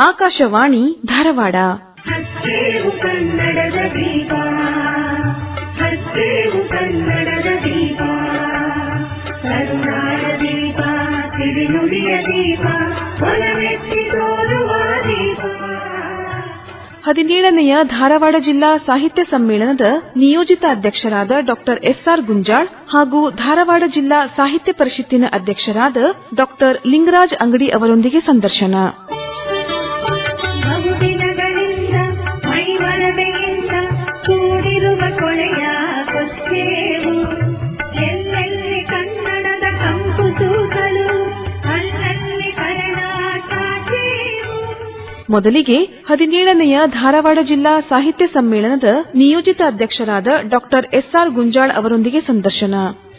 ಆಕಾಶವಾಣಿ ಧಾರವಾಡ. ಹಚ್ಚೇವು ಕನ್ನಡದ ದೀಪ, ಹಚ್ಚೇವು ಕನ್ನಡದ ದೀಪ, ಕರುನಾಡ ದೀಪ, ಸಿರಿನುಡಿಯ ದೀಪ, ಒಲವೆತ್ತಿ ತೋರುವ ದೀಪ. 17ನೆಯ ಧಾರವಾಡ ಜಿಲ್ಲಾ ಸಾಹಿತ್ಯ ಸಮ್ಮೇಳನದ ನಿಯೋಜಿತ ಅಧ್ಯಕ್ಷರಾದ ಡಾ ಎಸ್ಆರ್ ಗುಂಜಾಳ್ ಹಾಗೂ ಧಾರವಾಡ ಜಿಲ್ಲಾ ಸಾಹಿತ್ಯ ಪರಿಷತ್ತಿನ ಅಧ್ಯಕ್ಷರಾದ ಡಾ ಲಿಂಗರಾಜ್ ಅಂಗಡಿ ಅವರೊಂದಿಗೆ ಸಂದರ್ಶನ. ಬಹುದಿನಗಳಿಂದ ಮೈಮರವೆಯಿಂದ ಕೂಡಿರುವ ಕೊಳೆಯ ಕೊಚ್ಚೇವು, ಎಲ್ಲೆಲ್ಲಿ ಕನ್ನಡದ ಕಂಪು ತೂಕಲು, ಅಲ್ಲಲ್ಲಿ ಕರಣ ಚಾಚೇವು. ಮೊದಲಿಗೆ 17ನೆಯ ಧಾರವಾಡ ಜಿಲ್ಲಾ ಸಾಹಿತ್ಯ ಸಮ್ಮೇಳನದ ನಿಯೋಜಿತ ಅಧ್ಯಕ್ಷರಾದ ಡಾ ಎಸ್ಆರ್ ಗುಂಜಾಳ್ ಅವರೊಂದಿಗೆ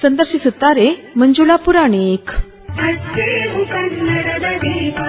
ಸಂದರ್ಶಿಸುತ್ತಾರೆ ಮಂಜುಳಾ ಪುರಾಣಿಕ್. ಹಚ್ಚೇವು ಕನ್ನಡದ ದೀಪ.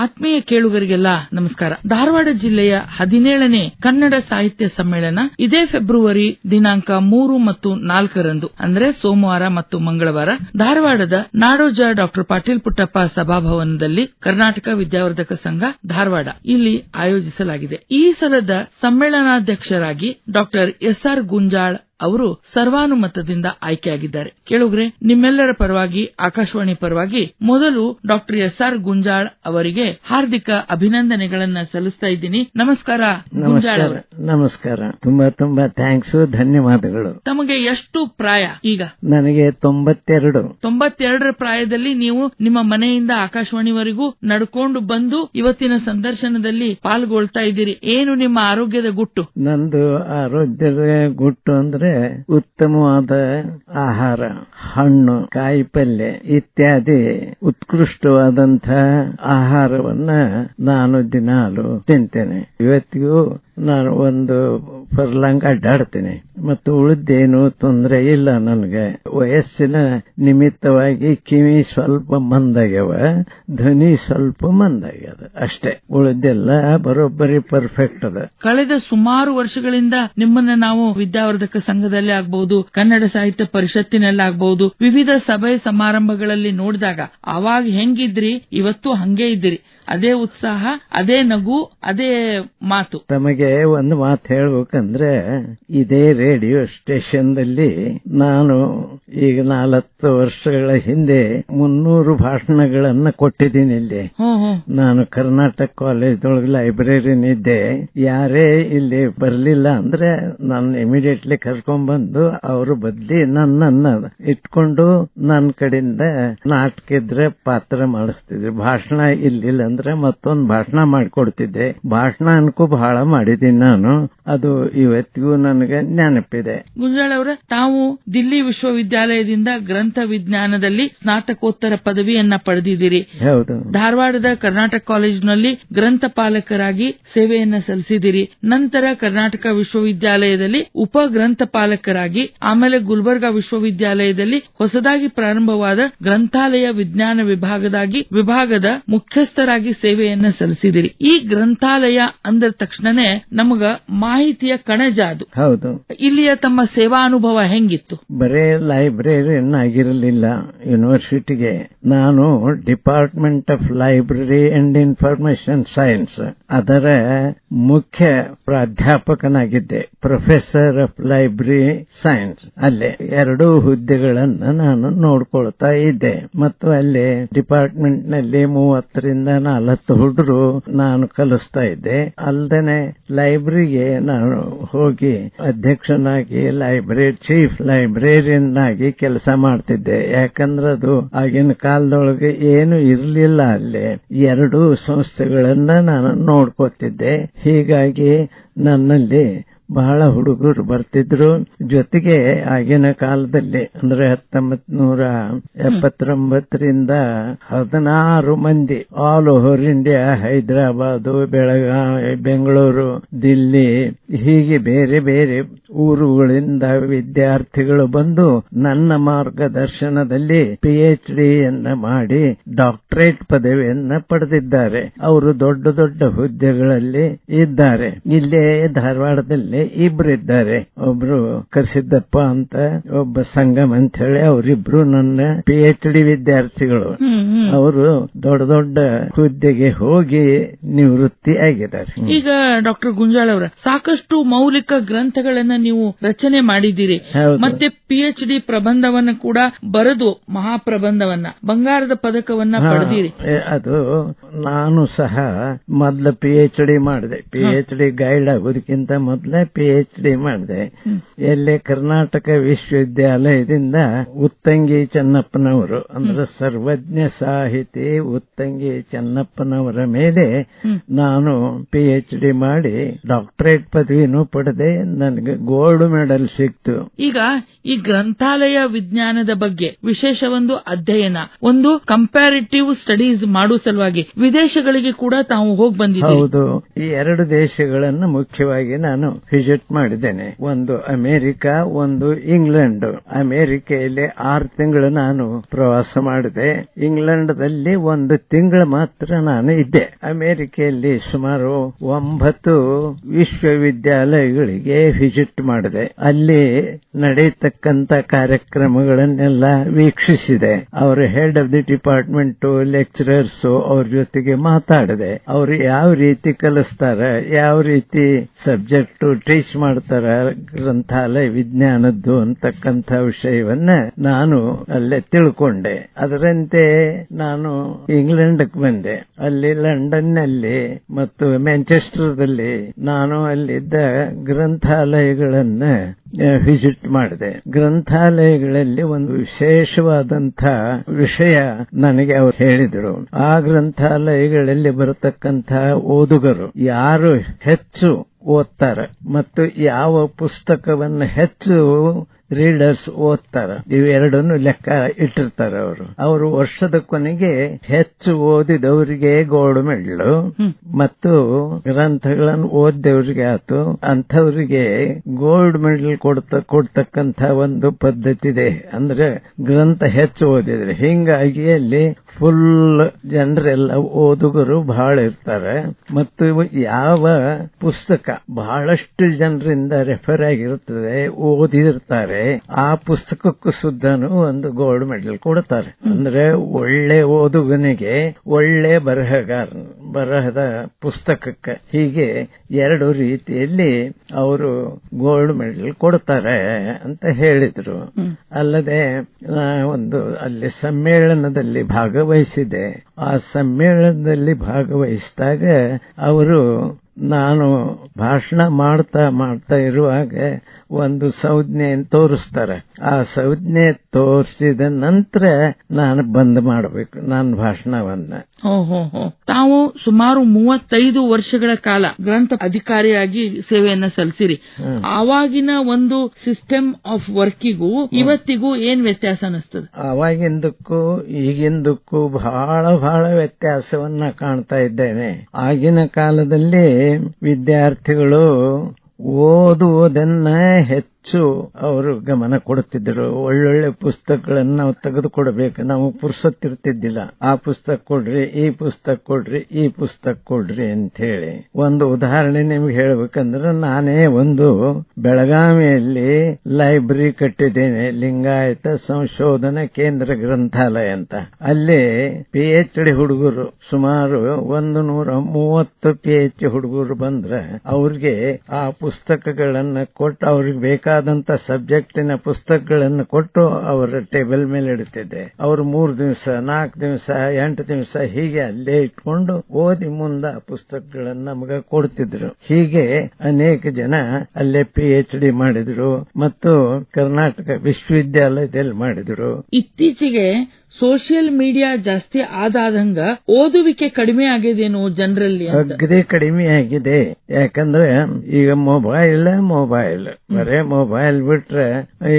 ಆತ್ಮೀಯ ಕೇಳುಗರಿಗೆಲ್ಲ ನಮಸ್ಕಾರ. ಧಾರವಾಡ ಜಿಲ್ಲೆಯ 17ನೇ ಕನ್ನಡ ಸಾಹಿತ್ಯ ಸಮ್ಮೇಳನ ಇದೇ ಫೆಬ್ರವರಿ ದಿನಾಂಕ 3 ಮತ್ತು 4ರಂದು ಅಂದ್ರೆ ಸೋಮವಾರ ಮತ್ತು ಮಂಗಳವಾರ ಧಾರವಾಡದ ನಾಡೋಜ ಡಾ ಪಾಟೀಲ್ ಪುಟ್ಟಪ್ಪ ಸಭಾಭವನದಲ್ಲಿ ಕರ್ನಾಟಕ ವಿದ್ಯಾವರ್ಧಕ ಸಂಘ ಧಾರವಾಡ ಇಲ್ಲಿ ಆಯೋಜಿಸಲಾಗಿದೆ. ಈ ಸಲದ ಸಮ್ಮೇಳನಾಧ್ಯಕ್ಷರಾಗಿ ಡಾ ಎಸ್ಆರ್ ಗುಂಜಾಳ್ ಅವರು ಸರ್ವಾನುಮತದಿಂದ ಆಯ್ಕೆಯಾಗಿದ್ದಾರೆ. ಕೇಳುಗರೆ, ನಿಮ್ಮೆಲ್ಲರ ಪರವಾಗಿ ಆಕಾಶವಾಣಿ ಪರವಾಗಿ ಮೊದಲು ಡಾ ಎಸ್ಆರ್ ಗುಂಜಾಳ್ ಅವರಿಗೆ ಹಾರ್ದಿಕ ಅಭಿನಂದನೆಗಳನ್ನ ಸಲ್ಲಿಸ್ತಾ ಇದ್ದೀನಿ. ನಮಸ್ಕಾರ ಗುಂಜಾಳ್ ಅವರೇ. ನಮಸ್ಕಾರ. ತುಂಬಾ ಥ್ಯಾಂಕ್ಸ್, ಧನ್ಯವಾದಗಳು. ತಮಗೆ ಎಷ್ಟು ಪ್ರಾಯ ಈಗ? ನನಗೆ 92. 92ರ ಪ್ರಾಯದಲ್ಲಿ ನೀವು ನಿಮ್ಮ ಮನೆಯಿಂದ ಆಕಾಶವಾಣಿವರೆಗೂ ನಡ್ಕೊಂಡು ಬಂದು ಇವತ್ತಿನ ಸಂದರ್ಶನದಲ್ಲಿ ಪಾಲ್ಗೊಳ್ತಾ ಇದ್ದೀರಿ. ಏನು ನಿಮ್ಮ ಆರೋಗ್ಯದ ಗುಟ್ಟು? ನಂದು ಆರೋಗ್ಯದ ಗುಟ್ಟು ಅಂದ್ರೆ ಉತ್ತಮವಾದ ಆಹಾರ, ಹಣ್ಣು, ಕಾಯಿಪಲ್ಯ ಇತ್ಯಾದಿ ಉತ್ಕೃಷ್ಟವಾದಂತಹ ಆಹಾರವನ್ನ ನಾನು ದಿನಾಲು ತಿಂತೇನೆ. ಇವತ್ತಿಗೂ ನಾನು ಒಂದು ಫರ್ಲಾಂಗ್ ಅಡ್ಡಾಡ್ತೇನೆ ಮತ್ತು ಉಳಿದೇನು ತೊಂದರೆ ಇಲ್ಲ. ನನಗೆ ವಯಸ್ಸಿನ ನಿಮಿತ್ತವಾಗಿ ಕಿವಿ ಸ್ವಲ್ಪ ಮಂದಾಗ್ಯವ, ಧ್ವನಿ ಸ್ವಲ್ಪ ಮಂದಾಗ್ಯದ ಅಷ್ಟೇ. ಉಳಿದೆಲ್ಲ ಬರೋಬ್ಬರಿ ಪರ್ಫೆಕ್ಟ್ ಅದ. ಕಳೆದ ಸುಮಾರು ವರ್ಷಗಳಿಂದ ನಿಮ್ಮನ್ನ ನಾವು ವಿದ್ಯಾವರ್ಧಕ ಸಂಘದಲ್ಲಿ ಆಗಬಹುದು, ಕನ್ನಡ ಸಾಹಿತ್ಯ ಪರಿಷತ್ತಿನಲ್ಲಿ ಆಗಬಹುದು, ವಿವಿಧ ಸಭೆ ಸಮಾರಂಭಗಳಲ್ಲಿ ನೋಡಿದಾಗ ಅವಾಗ ಹೆಂಗಿದ್ರಿ ಇವತ್ತು ಹಂಗೆ ಇದ್ದೀರಿ. ಅದೇ ಉತ್ಸಾಹ, ಅದೇ ನಗು, ಅದೇ ಮಾತು. ತಮಗೆ ಒಂದು ಮಾತು ಹೇಳ್ಬೇಕಂದ್ರೆ, ಇದೇ ರೇಡಿಯೋ ಸ್ಟೇಷನ್ದಲ್ಲಿ ನಾನು ಈಗ 40 ವರ್ಷಗಳ ಹಿಂದೆ 300 ಭಾಷಣಗಳನ್ನ ಕೊಟ್ಟಿದ್ದೀನಿ. ಇಲ್ಲಿ ನಾನು ಕರ್ನಾಟಕ ಕಾಲೇಜ್ದೊಳಗೆ ಲೈಬ್ರರಿನ್ ಇದ್ದೆ. ಯಾರೇ ಇಲ್ಲಿ ಬರ್ಲಿಲ್ಲ ಅಂದ್ರೆ ನಾನು ಇಮಿಡಿಯೇಟ್ಲಿ ಕರ್ಕೊಂಡ್ ಬಂದು ಅವ್ರ ಬದ್ಲಿ ನನ್ನನ್ನ ಇಟ್ಕೊಂಡು ನನ್ನ ಕಡೆಯಿಂದ ನಾಟಕ ಇದ್ರೆ ಪಾತ್ರ ಮಾಡಿಸ್ತಿದ್ರು. ಭಾಷಣ ಇಲ್ಲಿಲ್ಲ ಅಂದ್ರೆ ಮತ್ತೊಂದು ಭಾಷಣ ಮಾಡಿಕೊಡ್ತಿದ್ದೆ. ಭಾಷಣ ಅನ್ಕೂ ಬಹಳ ಮಾಡಿದ್ದೀನಿ ನಾನು. ಅದು ಇವತ್ತಿಗೂ ನನಗೆ ನೆನಪಿದೆ. ಗುಂಜಾಳ್ ಅವರ, ತಾವು ದಿಲ್ಲಿ ವಿಶ್ವವಿದ್ಯಾಲಯದಿಂದ ಗ್ರಂಥ ವಿಜ್ಞಾನದಲ್ಲಿ ಸ್ನಾತಕೋತ್ತರ ಪದವಿಯನ್ನ ಪಡೆದಿದ್ದೀರಿ. ಹೌದು. ಧಾರವಾಡದ ಕರ್ನಾಟಕ ಕಾಲೇಜಿನಲ್ಲಿ ಗ್ರಂಥಪಾಲಕರಾಗಿ ಸೇವೆಯನ್ನ ಸಲ್ಲಿಸಿದಿರಿ. ನಂತರ ಕರ್ನಾಟಕ ವಿಶ್ವವಿದ್ಯಾಲಯದಲ್ಲಿ ಉಪ ಗ್ರಂಥಪಾಲಕರಾಗಿ, ಆಮೇಲೆ ಗುಲ್ಬರ್ಗಾ ವಿಶ್ವವಿದ್ಯಾಲಯದಲ್ಲಿ ಹೊಸದಾಗಿ ಪ್ರಾರಂಭವಾದ ಗ್ರಂಥಾಲಯ ವಿಜ್ಞಾನ ವಿಭಾಗದ ಮುಖ್ಯಸ್ಥರಾಗಿ ಸೇವೆಯನ್ನ ಸಲ್ಲಿಸಿದಿರಿ. ಈ ಗ್ರಂಥಾಲಯ ಅಂದ ತಕ್ಷಣನೇ ನಮಗ ಮಾಹಿತಿಯ ಕಣಜ ಅದು. ಹೌದು. ಇಲ್ಲಿಯ ತಮ್ಮ ಸೇವಾ ಅನುಭವ ಹೆಂಗಿತ್ತು? ಬರೇ ಲೈಬ್ರರಿಯನ್ ಆಗಿರಲಿಲ್ಲ. ಯೂನಿವರ್ಸಿಟಿಗೆ ನಾನು department of library and information science ಅದರ ಮುಖ್ಯ ಪ್ರಾಧ್ಯಾಪಕನಾಗಿದ್ದೆ. ಪ್ರೊಫೆಸರ್ ಆಫ್ ಲೈಬ್ರರಿ ಸೈನ್ಸ್ ಅಲ್ಲೇ 2 ಹುದ್ದೆಗಳನ್ನು ನಾನು ನೋಡ್ಕೊಳ್ತಾ ಇದ್ದೆ. ಮತ್ತು ಅಲ್ಲಿ ಡಿಪಾರ್ಟ್ಮೆಂಟ್ ನಲ್ಲಿ 30 ರಿಂದ 40 ಹುಡುಗರು ನಾನು ಕಲಿಸ್ತಾ ಇದ್ದೆ. ಅಲ್ಲದೆ ಲೈಬ್ರರಿಗೆ ನಾನು ಹೋಗಿ ಅಧ್ಯಕ್ಷನಾಗಿ ಚೀಫ್ ಲೈಬ್ರೇರಿಯನ್ ಆಗಿ ಕೆಲಸ ಮಾಡ್ತಿದ್ದೆ. ಯಾಕಂದ್ರೆ ಅದು ಆಗಿನ ಕಾಲದೊಳಗೆ ಏನು ಇರಲಿಲ್ಲ. ಅಲ್ಲಿ 2 ಸಂಸ್ಥೆಗಳನ್ನ ನಾನು ನೋಡ್ಕೋತಿದ್ದೆ. ಹೀಗಾಗಿ ನನ್ನಲ್ಲಿ ಬಹಳ ಹುಡುಗರು ಬರ್ತಿದ್ರು. ಜೊತೆಗೆ ಆಗಿನ ಕಾಲದಲ್ಲಿ ಅಂದ್ರೆ 1979 ರಿಂದ 16 ಮಂದಿ all over India, Hyderabad, Belagavi, Bengaluru, Delhi ಹೀಗೆ ಬೇರೆ ಬೇರೆ ಊರುಗಳಿಂದ ವಿದ್ಯಾರ್ಥಿಗಳು ಬಂದು ನನ್ನ ಮಾರ್ಗದರ್ಶನದಲ್ಲಿ PhD ಮಾಡಿ ಡಾಕ್ಟರೇಟ್ ಪದವಿಯನ್ನ ಪಡೆದಿದ್ದಾರೆ. ಅವರು ದೊಡ್ಡ ದೊಡ್ಡ ಹುದ್ದೆಗಳಲ್ಲಿ ಇದ್ದಾರೆ. ಇಲ್ಲೇ ಧಾರವಾಡದಲ್ಲಿ ಇಬ್ಬರಿದ್ದಾರೆ. ಒಬ್ರು ಕರ್ಸಿದ್ದಪ್ಪ ಅಂತ, ಒಬ್ಬ ಸಂಗಮ್ ಅಂತ ಹೇಳಿ. ಅವರಿಬ್ರು ನನ್ನ PhD ವಿದ್ಯಾರ್ಥಿಗಳು. ಅವರು ದೊಡ್ಡ ದೊಡ್ಡ ಹುದ್ದೆಗೆ ಹೋಗಿ ನಿವೃತ್ತಿ ಆಗಿದ್ದಾರೆ. ಈಗ ಡಾಕ್ಟರ್ ಗುಂಜಾಳ್ ಅವರ ಸಾಕಷ್ಟು ಮೌಲಿಕ ಗ್ರಂಥಗಳನ್ನ ನೀವು ರಚನೆ ಮಾಡಿದ್ದೀರಿ. ಮತ್ತೆ PhD ಪ್ರಬಂಧವನ್ನ ಕೂಡ ಬರೆದು ಮಹಾಪ್ರಬಂಧವನ್ನ ಬಂಗಾರದ ಪದಕವನ್ನ ಪಡೆದಿರಿ. ಅದು ನಾನು ಸಹ ಮೊದಲ PhD ಮಾಡಿದೆ. PhD ಗೈಡ್ ಆಗೋದಕ್ಕಿಂತ ಮೊದಲೇ PhD ಮಾಡಿದೆ. ಎಲ್ಲೇ ಕರ್ನಾಟಕ ವಿಶ್ವವಿದ್ಯಾಲಯದಿಂದ ಉತ್ತಂಗಿ ಚೆನ್ನಪ್ಪನವರು ಅಂದ್ರೆ ಸರ್ವಜ್ಞ ಸಾಹಿತಿ ಉತ್ತಂಗಿ ಚೆನ್ನಪ್ಪನವರ ಮೇಲೆ ನಾನು PhD ಮಾಡಿ ಡಾಕ್ಟರೇಟ್ ಪದವಿನೂ ಪಡೆದೆ. ನನಗೆ ಗೋಲ್ಡ್ ಮೆಡಲ್ ಸಿಕ್ತು. ಈಗ ಈ ಗ್ರಂಥಾಲಯ ವಿಜ್ಞಾನದ ಬಗ್ಗೆ ವಿಶೇಷ ಒಂದು ಅಧ್ಯಯನ, ಒಂದು ಕಂಪ್ಯಾರಿಟಿವ್ ಸ್ಟಡೀಸ್ ಮಾಡುವ ಸಲುವಾಗಿ ವಿದೇಶಗಳಿಗೆ ಕೂಡ ತಾವು ಹೋಗಿ ಬಂದಿದ್ದೀರಿ. ಹೌದು, ಈ 2 ದೇಶಗಳನ್ನು ಮುಖ್ಯವಾಗಿ ನಾನು ವಿಸಿಟ್ ಮಾಡಿದ್ದೇನೆ. ಒಂದು ಅಮೆರಿಕ, ಒಂದು ಇಂಗ್ಲೆಂಡ್. ಅಮೆರಿಕೆಯಲ್ಲಿ 6 ತಿಂಗಳು ನಾನು ಪ್ರವಾಸ ಮಾಡಿದೆ. ಇಂಗ್ಲೆಂಡ್ದಲ್ಲಿ 1 ತಿಂಗಳು ಮಾತ್ರ ನಾನು ಇದ್ದೆ. ಅಮೆರಿಕೆಯಲ್ಲಿ ಸುಮಾರು 9 ವಿಶ್ವವಿದ್ಯಾಲಯಗಳಿಗೆ ವಿಸಿಟ್ ಮಾಡಿದೆ. ಅಲ್ಲಿ ನಡೆಯತಕ್ಕಂತ ಕಾರ್ಯಕ್ರಮಗಳನ್ನೆಲ್ಲ ವೀಕ್ಷಿಸಿದೆ. ಅವರ head of the department lecturers ಅವ್ರ ಜೊತೆಗೆ ಮಾತಾಡಿದೆ. ಅವರು ಯಾವ ರೀತಿ ಕಲಿಸ್ತಾರ, ಯಾವ ರೀತಿ ಸಬ್ಜೆಕ್ಟ್ ಟೀಚ್ ಮಾಡ್ತಾರ ಗ್ರಂಥಾಲಯ ವಿಜ್ಞಾನದ್ದು ಅಂತಕ್ಕಂಥ ವಿಷಯವನ್ನ ನಾನು ಅಲ್ಲೇ ತಿಳ್ಕೊಂಡೆ. ಅದರಂತೆ ನಾನು ಇಂಗ್ಲೆಂಡ್ಗೆ ಬಂದೆ. ಅಲ್ಲಿ ಲಂಡನ್ನಲ್ಲಿ ಮತ್ತು ಮ್ಯಾಂಚೆಸ್ಟರ್ದಲ್ಲಿ ನಾನು ಅಲ್ಲಿದ್ದ ಗ್ರಂಥಾಲಯಗಳನ್ನ ವಿಸಿಟ್ ಮಾಡಿದೆ. ಗ್ರಂಥಾಲಯಗಳಲ್ಲಿ ಒಂದು ವಿಶೇಷವಾದಂಥ ವಿಷಯ ನನಗೆ ಅವರು ಹೇಳಿದರು. ಆ ಗ್ರಂಥಾಲಯಗಳಲ್ಲಿ ಬರತಕ್ಕಂಥ ಓದುಗರು ಯಾರು ಹೆಚ್ಚು ಓದ್ತಾರೆ ಮತ್ತು ಯಾವ ಪುಸ್ತಕವನ್ನು ಹೆಚ್ಚು ರೀಡರ್ಸ್ ಓದ್ತಾರ, ಇವೆರಡನ್ನು ಲೆಕ್ಕ ಇಟ್ಟಿರ್ತಾರೆ. ಅವರು ವರ್ಷದ ಕೊನೆಗೆ ಹೆಚ್ಚು ಓದಿದವರಿಗೆ ಗೋಲ್ಡ್ ಮೆಡಲ್ ಮತ್ತು ಗ್ರಂಥಗಳನ್ನು ಓದಿದವರಿಗೆ ಆತು ಅಂಥವರಿಗೆ ಗೋಲ್ಡ್ ಮೆಡಲ್ ಕೊಡ್ತಕ್ಕಂಥ ಒಂದು ಪದ್ಧತಿ ಇದೆ. ಅಂದ್ರೆ ಗ್ರಂಥ ಹೆಚ್ಚು ಓದಿದ್ರೆ. ಹಿಂಗಾಗಿ ಅಲ್ಲಿ ಫುಲ್ ಜನರೆಲ್ಲ ಓದುಗರು ಬಹಳ ಇರ್ತಾರೆ ಮತ್ತು ಯಾವ ಪುಸ್ತಕ ಬಹಳಷ್ಟು ಜನರಿಂದ ರೆಫರ್ ಆಗಿರುತ್ತದೆ, ಓದಿರ್ತಾರೆ, ಆ ಪುಸ್ತಕಕ್ಕೂ ಸುದ್ದಾನು ಒಂದು ಗೋಲ್ಡ್ ಮೆಡಲ್ ಕೊಡ್ತಾರೆ. ಅಂದ್ರೆ ಒಳ್ಳೆ ಓದುಗನಿಗೆ ಒಳ್ಳೆ ಬರಹದ ಪುಸ್ತಕಕ್ಕೆ ಹೀಗೆ 2 ರೀತಿಯಲ್ಲಿ ಅವರು ಗೋಲ್ಡ್ ಮೆಡಲ್ ಕೊಡ್ತಾರೆ ಅಂತ ಹೇಳಿದ್ರು. ಅಲ್ಲದೆ ಒಂದು ಅಲ್ಲಿ ಸಮ್ಮೇಳನದಲ್ಲಿ ಭಾಗವಹಿಸಿದೆ. ಆ ಸಮ್ಮೇಳನದಲ್ಲಿ ಭಾಗವಹಿಸಿದಾಗ ಅವರು ನಾನು ಭಾಷಣ ಮಾಡ್ತಾ ಇರುವಾಗ ಒಂದು ಸಂಜ್ಞೆ ತೋರಿಸ್ತಾರೆ. ಆ ಸಂಜ್ಞೆ ತೋರಿಸಿದ ನಂತರ ನಾನು ಬಂದ್ ಮಾಡಬೇಕು ನನ್ನ ಭಾಷಣವನ್ನ. ತಾವು ಸುಮಾರು 35 ವರ್ಷಗಳ ಕಾಲ ಗ್ರಂಥ ಅಧಿಕಾರಿಯಾಗಿ ಸೇವೆಯನ್ನ ಸಲ್ಲಿಸಿರಿ. ಆವಾಗಿನ ಒಂದು ಸಿಸ್ಟಮ್ ಆಫ್ ವರ್ಕಿಗೂ ಇವತ್ತಿಗೂ ಏನ್ ವ್ಯತ್ಯಾಸ ಅನಿಸ್ತದೆ? ಆವಾಗಿಂದಕ್ಕೂ ಈಗಿಂದಕ್ಕೂ ಬಹಳ ವ್ಯತ್ಯಾಸವನ್ನ ಕಾಣ್ತಾ ಇದ್ದೇನೆ. ಆಗಿನ ಕಾಲದಲ್ಲಿ ವಿದ್ಯಾರ್ಥಿಗಳು ಓದುವುದನ್ನ ಹೆಚ್ಚು ಅವರು ಗಮನ ಕೊಡುತ್ತಿದ್ದರು. ಒಳ್ಳೊಳ್ಳೆ ಪುಸ್ತಕಗಳನ್ನು ನಾವು ತೆಗೆದುಕೊಡ್ಬೇಕು, ನಾವು ಪುರ್ಸತ್ತಿರ್ತಿದ್ದಿಲ್ಲ. ಆ ಪುಸ್ತಕ ಕೊಡ್ರಿ, ಈ ಪುಸ್ತಕ ಕೊಡ್ರಿ, ಈ ಪುಸ್ತಕ ಕೊಡ್ರಿ ಅಂತ ಹೇಳಿ. ಒಂದು ಉದಾಹರಣೆ ನಿಮ್ಗೆ ಹೇಳ್ಬೇಕಂದ್ರೆ, ನಾನೇ ಒಂದು ಬೆಳಗಾವಿಯಲ್ಲಿ ಲೈಬ್ರರಿ ಕಟ್ಟಿದ್ದೇನೆ, ಲಿಂಗಾಯತ ಸಂಶೋಧನಾ ಕೇಂದ್ರ ಗ್ರಂಥಾಲಯ ಅಂತ. ಅಲ್ಲಿ PhD ಹುಡುಗರು ಸುಮಾರು 130 PhD ಹುಡುಗರು ಬಂದ್ರೆ ಅವ್ರಿಗೆ ಆ ಪುಸ್ತಕಗಳನ್ನ ಕೊಟ್ಟು, ಅವ್ರಿಗೆ ಬೇಕಾದಂತ ಸಬ್ಜೆಕ್ಟಿನ ಪುಸ್ತಕಗಳನ್ನು ಕೊಟ್ಟು ಅವರ ಟೇಬಲ್ ಮೇಲೆ ಇಡುತ್ತಿದ್ದೆ. ಅವರು 3 ದಿವಸ 4 ದಿವಸ 8 ದಿವಸ ಹೀಗೆ ಅಲ್ಲೇ ಇಟ್ಕೊಂಡು ಓದಿ ಮುಂದ ಪುಸ್ತಕಗಳನ್ನು ನಮಗ ಕೊಡ್ತಿದ್ರು. ಹೀಗೆ ಅನೇಕ ಜನ ಅಲ್ಲೇ PhD ಮಾಡಿದ್ರು ಮತ್ತು ಕರ್ನಾಟಕ ವಿಶ್ವವಿದ್ಯಾಲಯದಲ್ಲಿ ಮಾಡಿದ್ರು. ಇತ್ತೀಚೆಗೆ ಸೋಷಿಯಲ್ ಮೀಡಿಯಾ ಜಾಸ್ತಿ ಆದಂಗ ಓದುವಿಕೆ ಕಡಿಮೆ ಆಗಿದೇನೋ ಜನರಲ್ಲಿ? ಅಗ್ರಿ ಕಡಿಮೆ ಆಗಿದೆ. ಯಾಕಂದ್ರೆ ಈಗ ಮೊಬೈಲ್ ಬರೇ ಮೊಬೈಲ್ ಬಿಟ್ರೆ,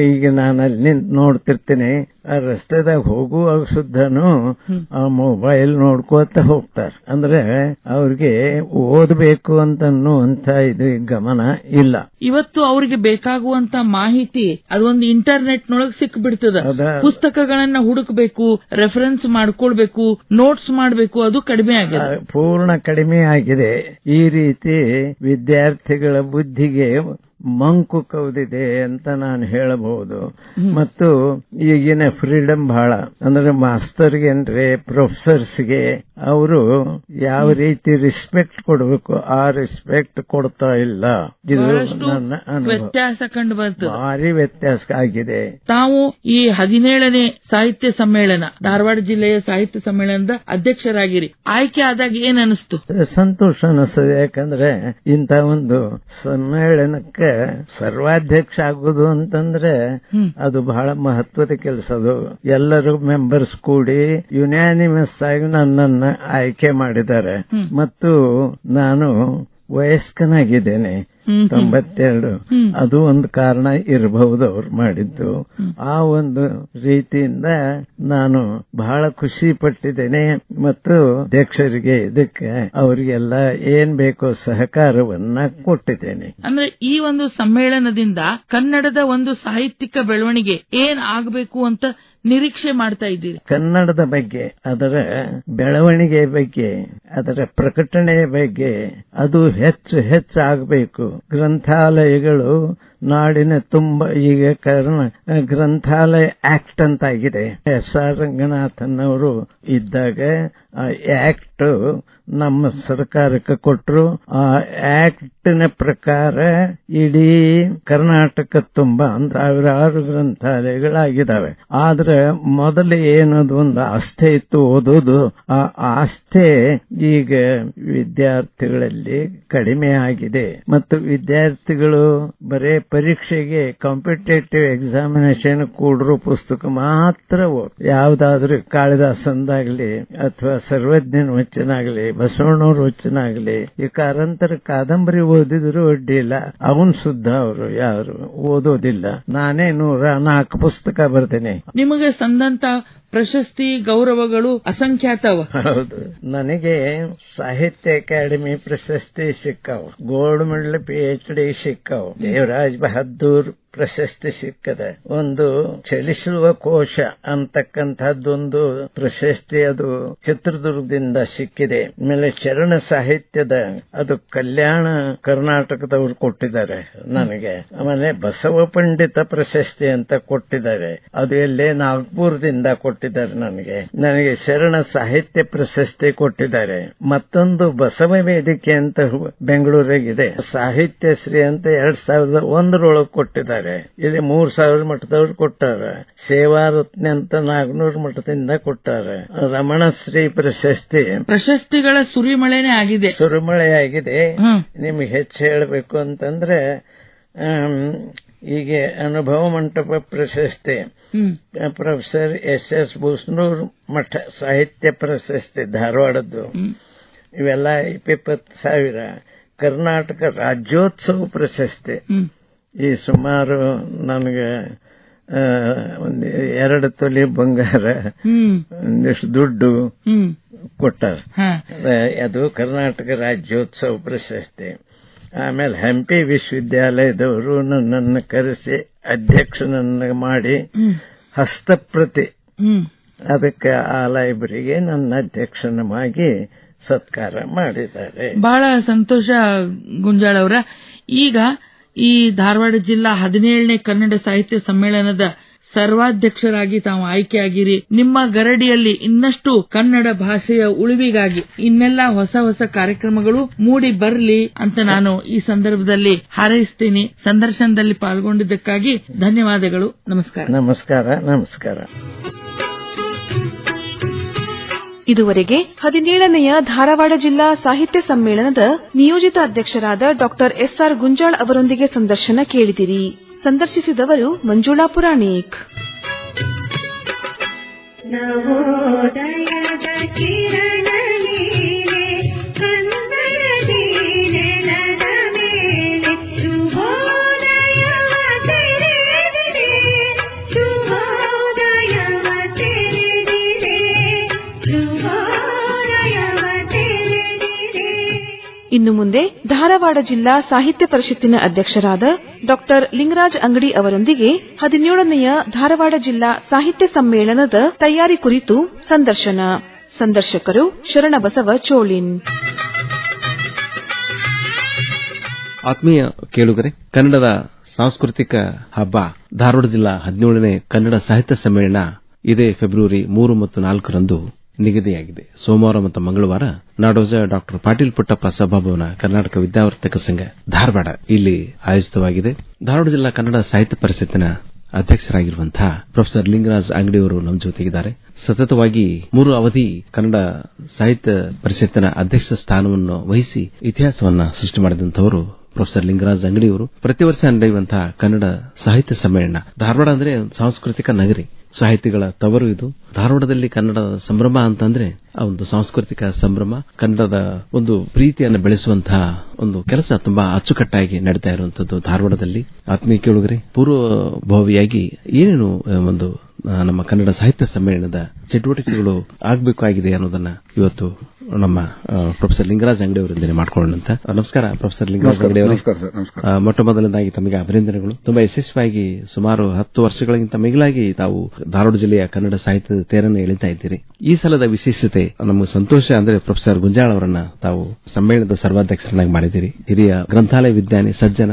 ಈಗ ನಾನು ಅಲ್ಲಿ ನಿಂತು ನೋಡ್ತಿರ್ತೀನಿ, ಆ ರಸ್ತೆದಾಗ ಹೋಗುವಾಗ ಸುದ್ದಾನು ಆ ಮೊಬೈಲ್ ನೋಡ್ಕೋತ ಹೋಗ್ತಾರೆ. ಅಂದ್ರೆ ಅವ್ರಿಗೆ ಓದಬೇಕು ಅಂತ ಇದು ಗಮನ ಇಲ್ಲ. ಇವತ್ತು ಅವ್ರಿಗೆ ಬೇಕಾಗುವಂತ ಮಾಹಿತಿ ಅದೊಂದು ಇಂಟರ್ನೆಟ್ ನೊಳಗೆ ಸಿಕ್ಬಿಡ್ತದ. ಪುಸ್ತಕಗಳನ್ನ ಹುಡುಕಬೇಕು, ರೆಫರೆನ್ಸ್ ಮಾಡ್ಕೊಳ್ಬೇಕು, ನೋಟ್ಸ್ ಮಾಡಬೇಕು, ಅದು ಕಡಿಮೆ ಆಗಿದೆ, ಪೂರ್ಣ ಕಡಿಮೆ ಆಗಿದೆ. ಈ ರೀತಿ ವಿದ್ಯಾರ್ಥಿಗಳ ಬುದ್ಧಿಗೆ ಮಂಕು ಕವಿದಿದೆ ಅಂತ ನಾನು ಹೇಳಬಹುದು. ಮತ್ತು ಈಗಿನ ಫ್ರೀಡಮ್ ಬಹಳ, ಅಂದ್ರೆ ಮಾಸ್ತರ್ಗೇನ್ರಿ, ಪ್ರೊಫೆಸರ್ಸ್ಗೆ ಅವರು ಯಾವ ರೀತಿ ರೆಸ್ಪೆಕ್ಟ್ ಕೊಡಬೇಕು ಆ ರೆಸ್ಪೆಕ್ಟ್ ಕೊಡ್ತಾ ಇಲ್ಲ. ಇದು ನನ್ನ ಅನುಭವ. ವ್ಯತ್ಯಾಸ ಕಂಡು ಬರ್ತದೆ, ಭಾರಿ ವ್ಯತ್ಯಾಸ ಆಗಿದೆ. ತಾವು ಈ 17ನೇ ಸಾಹಿತ್ಯ ಸಮ್ಮೇಳನ, ಧಾರವಾಡ ಜಿಲ್ಲೆಯ ಸಾಹಿತ್ಯ ಸಮ್ಮೇಳನದ ಅಧ್ಯಕ್ಷರಾಗಿರಿ. ಆಯ್ಕೆ ಆದಾಗ ಏನ್ ಅನಿಸ್ತು? ಸಂತೋಷ ಅನಿಸ್ತದೆ. ಯಾಕಂದ್ರೆ ಇಂಥ ಒಂದು ಸಮ್ಮೇಳನಕ್ಕೆ ಸರ್ವಾಧ್ಯಕ್ಷ ಆಗುದು ಅಂತಂದ್ರೆ ಅದು ಬಹಳ ಮಹತ್ವದ ಕೆಲಸ. ಅದು ಎಲ್ಲರೂ ಮೆಂಬರ್ಸ್ ಕೂಡಿ ಯುನಾನಿಮಸ್ ಆಗಿ ನನ್ನನ್ನು ಆಯ್ಕೆ ಮಾಡಿದ್ದಾರೆ. ಮತ್ತು ನಾನು ವಯಸ್ಕನಾಗಿದ್ದೇನೆ, 92. ಅದು ಒಂದು ಕಾರಣ ಇರಬಹುದು ಅವ್ರು ಮಾಡಿದ್ದು. ಆ ಒಂದು ರೀತಿಯಿಂದ ನಾನು ಬಹಳ ಖುಷಿ ಪಟ್ಟಿದ್ದೇನೆ. ಮತ್ತು ಅಧ್ಯಕ್ಷರಿಗೆ ಇದಕ್ಕೆ ಅವರಿಗೆಲ್ಲ ಏನ್ ಬೇಕೋ ಸಹಕಾರವನ್ನ ಕೊಟ್ಟಿದ್ದೇನೆ. ಅಂದ್ರೆ ಈ ಒಂದು ಸಮ್ಮೇಳನದಿಂದ ಕನ್ನಡದ ಒಂದು ಸಾಹಿತ್ಯಿಕ ಬೆಳವಣಿಗೆ ಏನ್ ಆಗಬೇಕು ಅಂತ ನಿರೀಕ್ಷೆ ಮಾಡ್ತಾ ಇದ್ದೀರಿ? ಕನ್ನಡದ ಬಗ್ಗೆ, ಅದರ ಬೆಳವಣಿಗೆ ಬಗ್ಗೆ, ಅದರ ಪ್ರಕಟಣೆಯ ಬಗ್ಗೆ ಅದು ಹೆಚ್ಚು ಆಗಬೇಕು. ಗ್ರಂಥಾಲಯಗಳು ನಾಡಿನ ತುಂಬ ಈಗ ಗ್ರಂಥಾಲಯ ಆಕ್ಟ್ ಅಂತಾಗಿದೆ. ಎಸ್.ಆರ್. ರಂಗನಾಥನ್ ಅವರು ಇದ್ದಾಗ ಆ ಆಕ್ಟ್ ನಮ್ಮ ಸರ್ಕಾರಕ್ಕೆ ಕೊಟ್ಟರು. ಆ ಆಕ್ಟ್ನ ಪ್ರಕಾರ ಇಡೀ ಕರ್ನಾಟಕ ತುಂಬಾ ಸಾವಿರಾರು ಗ್ರಂಥಾಲಯಗಳಾಗಿದ್ದಾವೆ. ಆದ್ರೆ ಮೊದಲು ಏನದು ಒಂದು ಆಸ್ಥೆ ಇತ್ತು ಓದೋದು. ಆ ಆಸ್ಥೆ ಈಗ ವಿದ್ಯಾರ್ಥಿಗಳಲ್ಲಿ ಕಡಿಮೆ ಆಗಿದೆ. ಮತ್ತು ವಿದ್ಯಾರ್ಥಿಗಳು ಬರೇ ಪರೀಕ್ಷೆಗೆ ಕಾಂಪಿಟೇಟಿವ್ ಎಕ್ಸಾಮಿನೇಷನ್ ಕೂಡ್ರು ಪುಸ್ತಕ ಮಾತ್ರ ಯಾವ್ದಾದ್ರೂ ಕಾಳಿದಾಸಂದಾಗ್ಲಿ ಅಥವಾ ಸರ್ವಜ್ಞನ ವಚನಾಗ್ಲಿ, ಬಸವಣ್ಣವ್ರ ವಚನಾಗ್ಲಿ, ಈ ಕಾರಂತರ ಕಾದಂಬರಿ ಓದಿದ್ರು ಅಡ್ಡಿಲ್ಲ, ಅವನ್ ಸುದ್ದ ಅವರು ಯಾರು ಓದೋದಿಲ್ಲ. ನಾನೇ 104 ಪುಸ್ತಕ ಬರ್ತೇನೆ. ನಿಮಗೆ ಸಂದಂತ ಪ್ರಶಸ್ತಿ ಗೌರವಗಳು ಅಸಂಖ್ಯಾತವ. ಹೌದು, ನನಗೆ ಸಾಹಿತ್ಯ ಅಕಾಡೆಮಿ ಪ್ರಶಸ್ತಿ ಸಿಕ್ಕಾವು, ಗೋಲ್ಡ್ ಮೆಡಲ್ PhD ಸಿಕ್ಕಾವು, ದೇವರಾಜ್ ಬಹದ್ದೂರ್ ಪ್ರಶಸ್ತಿ ಸಿಕ್ಕದೆ, ಒಂದು ಚಲಿಸುವ ಕೋಶ ಅಂತಕ್ಕಂಥದ್ದೊಂದು ಪ್ರಶಸ್ತಿ ಅದು ಚಿತ್ರದುರ್ಗದಿಂದ ಸಿಕ್ಕಿದೆ. ಆಮೇಲೆ ಚರಣ ಸಾಹಿತ್ಯದ ಅದು ಕಲ್ಯಾಣ ಕರ್ನಾಟಕದವರು ಕೊಟ್ಟಿದ್ದಾರೆ ನನಗೆ. ಆಮೇಲೆ ಬಸವ ಪಂಡಿತ ಪ್ರಶಸ್ತಿ ಅಂತ ಕೊಟ್ಟಿದ್ದಾರೆ, ಅದು ಎಲ್ಲೇ ನಾಗ್ಪುರದಿಂದ ಕೊಟ್ಟಿದ್ದಾರೆ ನನಗೆ ಶರಣ ಸಾಹಿತ್ಯ ಪ್ರಶಸ್ತಿ ಕೊಟ್ಟಿದ್ದಾರೆ. ಮತ್ತೊಂದು ಬಸವ ವೇದಿಕೆ ಅಂತ ಬೆಂಗಳೂರಿಗಿದೆ, ಸಾಹಿತ್ಯ ಶ್ರೀ ಅಂತ 2001 ಕೊಟ್ಟಿದ್ದಾರೆ. ಇಲ್ಲಿ 3000 ಮಠದವ್ರು ಕೊಟ್ಟಾರ. ಸೇವಾ ರತ್ನ ಅಂತ 400 ಮಠದಿಂದ ಕೊಟ್ಟಾರ. ರಮಣಶ್ರೀ ಪ್ರಶಸ್ತಿಗಳ ಸುರಿಮಳೆನೇ ಆಗಿದೆ. ನಿಮ್ಗೆ ಹೆಚ್ಚು ಹೇಳಬೇಕು ಅಂತಂದ್ರೆ ಹೀಗೆ ಅನುಭವ ಮಂಟಪ ಪ್ರಶಸ್ತಿ, ಪ್ರೊಫೆಸರ್ S.S. ಬೂಸ್ನೂರ್ ಮಠ ಸಾಹಿತ್ಯ ಪ್ರಶಸ್ತಿ ಧಾರವಾಡದ್ದು, ಇವೆಲ್ಲ 20,000. ಕರ್ನಾಟಕ ರಾಜ್ಯೋತ್ಸವ ಪ್ರಶಸ್ತಿ ಈ ಸುಮಾರು ನನಗೆ 2 ತೊಲೆ ಬಂಗಾರ, ಒಂದಿಷ್ಟು ದುಡ್ಡು ಕೊಟ್ಟಾರ. ಅದು ಕರ್ನಾಟಕ ರಾಜ್ಯೋತ್ಸವ ಪ್ರಶಸ್ತಿ. ಆಮೇಲೆ ಹಂಪಿ ವಿಶ್ವವಿದ್ಯಾಲಯದವರು ನನ್ನನ್ನು ಕರೆಸಿ ಅಧ್ಯಕ್ಷನನ್ನ ಮಾಡಿ ಹಸ್ತಪ್ರತಿ ಅದಕ್ಕೆ ಆ ಲೈಬ್ರರಿಗೆ ನನ್ನ ಅಧ್ಯಕ್ಷನಾಗಿ ಸತ್ಕಾರ ಮಾಡಿದ್ದಾರೆ. ಬಹಳ ಸಂತೋಷ ಗುಂಜಾಳ ಅವರ. ಈಗ ಈ ಧಾರವಾಡ ಜಿಲ್ಲಾ 17ನೇ ಕನ್ನಡ ಸಾಹಿತ್ಯ ಸಮ್ಮೇಳನದ ಸರ್ವಾಧ್ಯಕ್ಷರಾಗಿ ತಾವು ಆಯ್ಕೆಯಾಗಿರಿ. ನಿಮ್ಮ ಗರಡಿಯಲ್ಲಿ ಇನ್ನಷ್ಟು ಕನ್ನಡ ಭಾಷೆಯ ಉಳಿವಿಗಾಗಿ ಇನ್ನೆಲ್ಲ ಹೊಸ ಕಾರ್ಯಕ್ರಮಗಳು ಮೂಡಿ ಬರಲಿ ಅಂತ ನಾನು ಈ ಸಂದರ್ಭದಲ್ಲಿ ಹಾರೈಸ್ತೀನಿ. ಸಂದರ್ಶನದಲ್ಲಿ ಪಾಲ್ಗೊಂಡಿದ್ದಕ್ಕಾಗಿ ಧನ್ಯವಾದಗಳು. ನಮಸ್ಕಾರ. ಇದುವರೆಗೆ 17ನೇಯ ಧಾರವಾಡ ಜಿಲ್ಲಾ ಸಾಹಿತ್ಯ ಸಮ್ಮೇಳನದ ನಿಯೋಜಿತ ಅಧ್ಯಕ್ಷರಾದ ಡಾಕ್ಟರ್ ಎಸ್.ಆರ್. ಗುಂಜಾಳ್ ಅವರೊಂದಿಗೆ ಸಂದರ್ಶನ ಕೇಳಿದಿರಿ. ಸಂದರ್ಶಿಸಿದವರು ಮಂಜುಳಾ ಪುರಾಣಿಕ್. ನವೋದಯದ ಕಿರಣ ನೀನೆ ಕನ್ನಡದಿ ನೆಲದ ಮೇಲೆ ಶುಭೋದಯವ ತೆರೆದಿದೆ, ಶುಭೋದಯವ ತೆರೆದಿದೆ, ಶುಭೋದಯವ ತೆರೆದಿದೆ. ಇನ್ನು ಮುಂದೆ ಧಾರವಾಡ ಜಿಲ್ಲಾ ಸಾಹಿತ್ಯ ಪರಿಷತ್ತಿನ ಅಧ್ಯಕ್ಷರಾದ ಡಾಕ್ಟರ್ ಲಿಂಗರಾಜ್ ಅಂಗಡಿ ಅವರೊಂದಿಗೆ 17ನೇಯ ಧಾರವಾಡ ಜಿಲ್ಲಾ ಸಾಹಿತ್ಯ ಸಮ್ಮೇಳನದ ತಯಾರಿ ಕುರಿತು ಸಂದರ್ಶನ. ಸಂದರ್ಶಕರು ಶರಣಬಸವ ಚೋಳಿನ್. ಆತ್ಮೀಯ ಕೇಳುಗರೆ, ಕನ್ನಡದ ಸಾಂಸ್ಕೃತಿಕ ಹಬ್ಬ ಧಾರವಾಡ ಜಿಲ್ಲಾ 17ನೇ ಕನ್ನಡ ಸಾಹಿತ್ಯ ಸಮ್ಮೇಳನ ಇದೇ ಫೆಬ್ರವರಿ 3 ಮತ್ತು 4ರಂದು ನಿಗದಿಯಾಗಿದೆ. ಸೋಮವಾರ ಮತ್ತು ಮಂಗಳವಾರ ನಾಡೋಜ ಡಾ ಪಾಟೀಲ್ ಪುಟ್ಟಪ್ಪ ಸಭಾಭವನ ಕರ್ನಾಟಕ ವಿದ್ಯಾವರ್ತಕ ಸಂಘ ಧಾರವಾಡ ಇಲ್ಲಿ ಆಯೋಜಿತವಾಗಿದೆ. ಧಾರವಾಡ ಜಿಲ್ಲಾ ಕನ್ನಡ ಸಾಹಿತ್ಯ ಪರಿಷತ್ತಿನ ಅಧ್ಯಕ್ಷರಾಗಿರುವಂತಹ ಪ್ರೊಫೆಸರ್ ಲಿಂಗರಾಜ್ ಅಂಗಡಿಯವರು ನಮ್ಮ ಜೊತೆಗಿದ್ದಾರೆ. ಸತತವಾಗಿ 3 ಅವಧಿ ಕನ್ನಡ ಸಾಹಿತ್ಯ ಪರಿಷತ್ತಿನ ಅಧ್ಯಕ್ಷ ಸ್ಥಾನವನ್ನು ವಹಿಸಿ ಇತಿಹಾಸವನ್ನ ಸೃಷ್ಟಿ ಮಾಡಿದಂತವರು ಪ್ರೊಫೆಸರ್ ಲಿಂಗರಾಜ್ ಅಂಗಡಿಯವರು. ಪ್ರತಿ ವರ್ಷ ನಡೆಯುವಂತಹ ಕನ್ನಡ ಸಾಹಿತ್ಯ ಸಮ್ಮೇಳನ, ಧಾರವಾಡ ಅಂದರೆ ಸಾಂಸ್ಕೃತಿಕ ನಗರಿ, ಸಾಹಿತಿಗಳ ತವರು ಇದು. ಧಾರವಾಡದಲ್ಲಿ ಕನ್ನಡದ ಸಂಭ್ರಮ ಅಂತಂದ್ರೆ ಆ ಒಂದು ಸಾಂಸ್ಕೃತಿಕ ಸಂಭ್ರಮ, ಕನ್ನಡದ ಒಂದು ಪ್ರೀತಿಯನ್ನು ಬೆಳೆಸುವಂತಹ ಒಂದು ಕೆಲಸ ತುಂಬಾ ಅಚ್ಚುಕಟ್ಟಾಗಿ ನಡೀತಾ ಇರುವಂತದ್ದು ಧಾರವಾಡದಲ್ಲಿ. ಆತ್ಮೀಯ ಕೇಳುಗರೆ, ಪೂರ್ವಭಾವಿಯಾಗಿ ಏನೇನು ಒಂದು ನಮ್ಮ ಕನ್ನಡ ಸಾಹಿತ್ಯ ಸಮ್ಮೇಳನದ ಚಟುವಟಿಕೆಗಳು ಆಗಬೇಕಾಗಿದೆ ಅನ್ನೋದನ್ನ ಇವತ್ತು ನಮ್ಮ ಪ್ರೊಫೆಸರ್ ಲಿಂಗರಾಜ್ ಅಂಗಡಿ ಅವರಿಂದಲೇ ಮಾಡಿಕೊಳ್ಳೋಣ. ನಮಸ್ಕಾರ ಪ್ರೊಫೆಸರ್ ಲಿಂಗರಾಜ್ ಅಂಗಡಿ ಅವರೇ. ಮೊಟ್ಟ ಮೊದಲನೇದಾಗಿ ತಮಗೆ ಅಭಿನಂದನೆಗಳು. ತುಂಬಾ ಯಶಸ್ವಿಯಾಗಿ ಸುಮಾರು 10 ವರ್ಷಗಳಿಗಿಂತ ಮಿಗಿಲಾಗಿ ತಾವು ಧಾರವಾಡ ಜಿಲ್ಲೆಯ ಕನ್ನಡ ಸಾಹಿತ್ಯದ ತೇರನ್ನು ಎಳಿತಾ ಇದ್ದೀರಿ. ಈ ಸಲದ ವಿಶೇಷತೆ ನಮಗೆ ಸಂತೋಷ ಅಂದ್ರೆ ಪ್ರೊಫೆಸರ್ ಗುಂಜಾಳ್ ಅವರನ್ನ ತಾವು ಸಮ್ಮೇಳನದ ಸರ್ವಾಧ್ಯಕ್ಷರನ್ನಾಗಿ ಮಾಡಿದ್ದೀರಿ. ಹಿರಿಯ ಗ್ರಂಥಾಲಯ ವಿಜ್ಞಾನಿ, ಸಜ್ಜನ,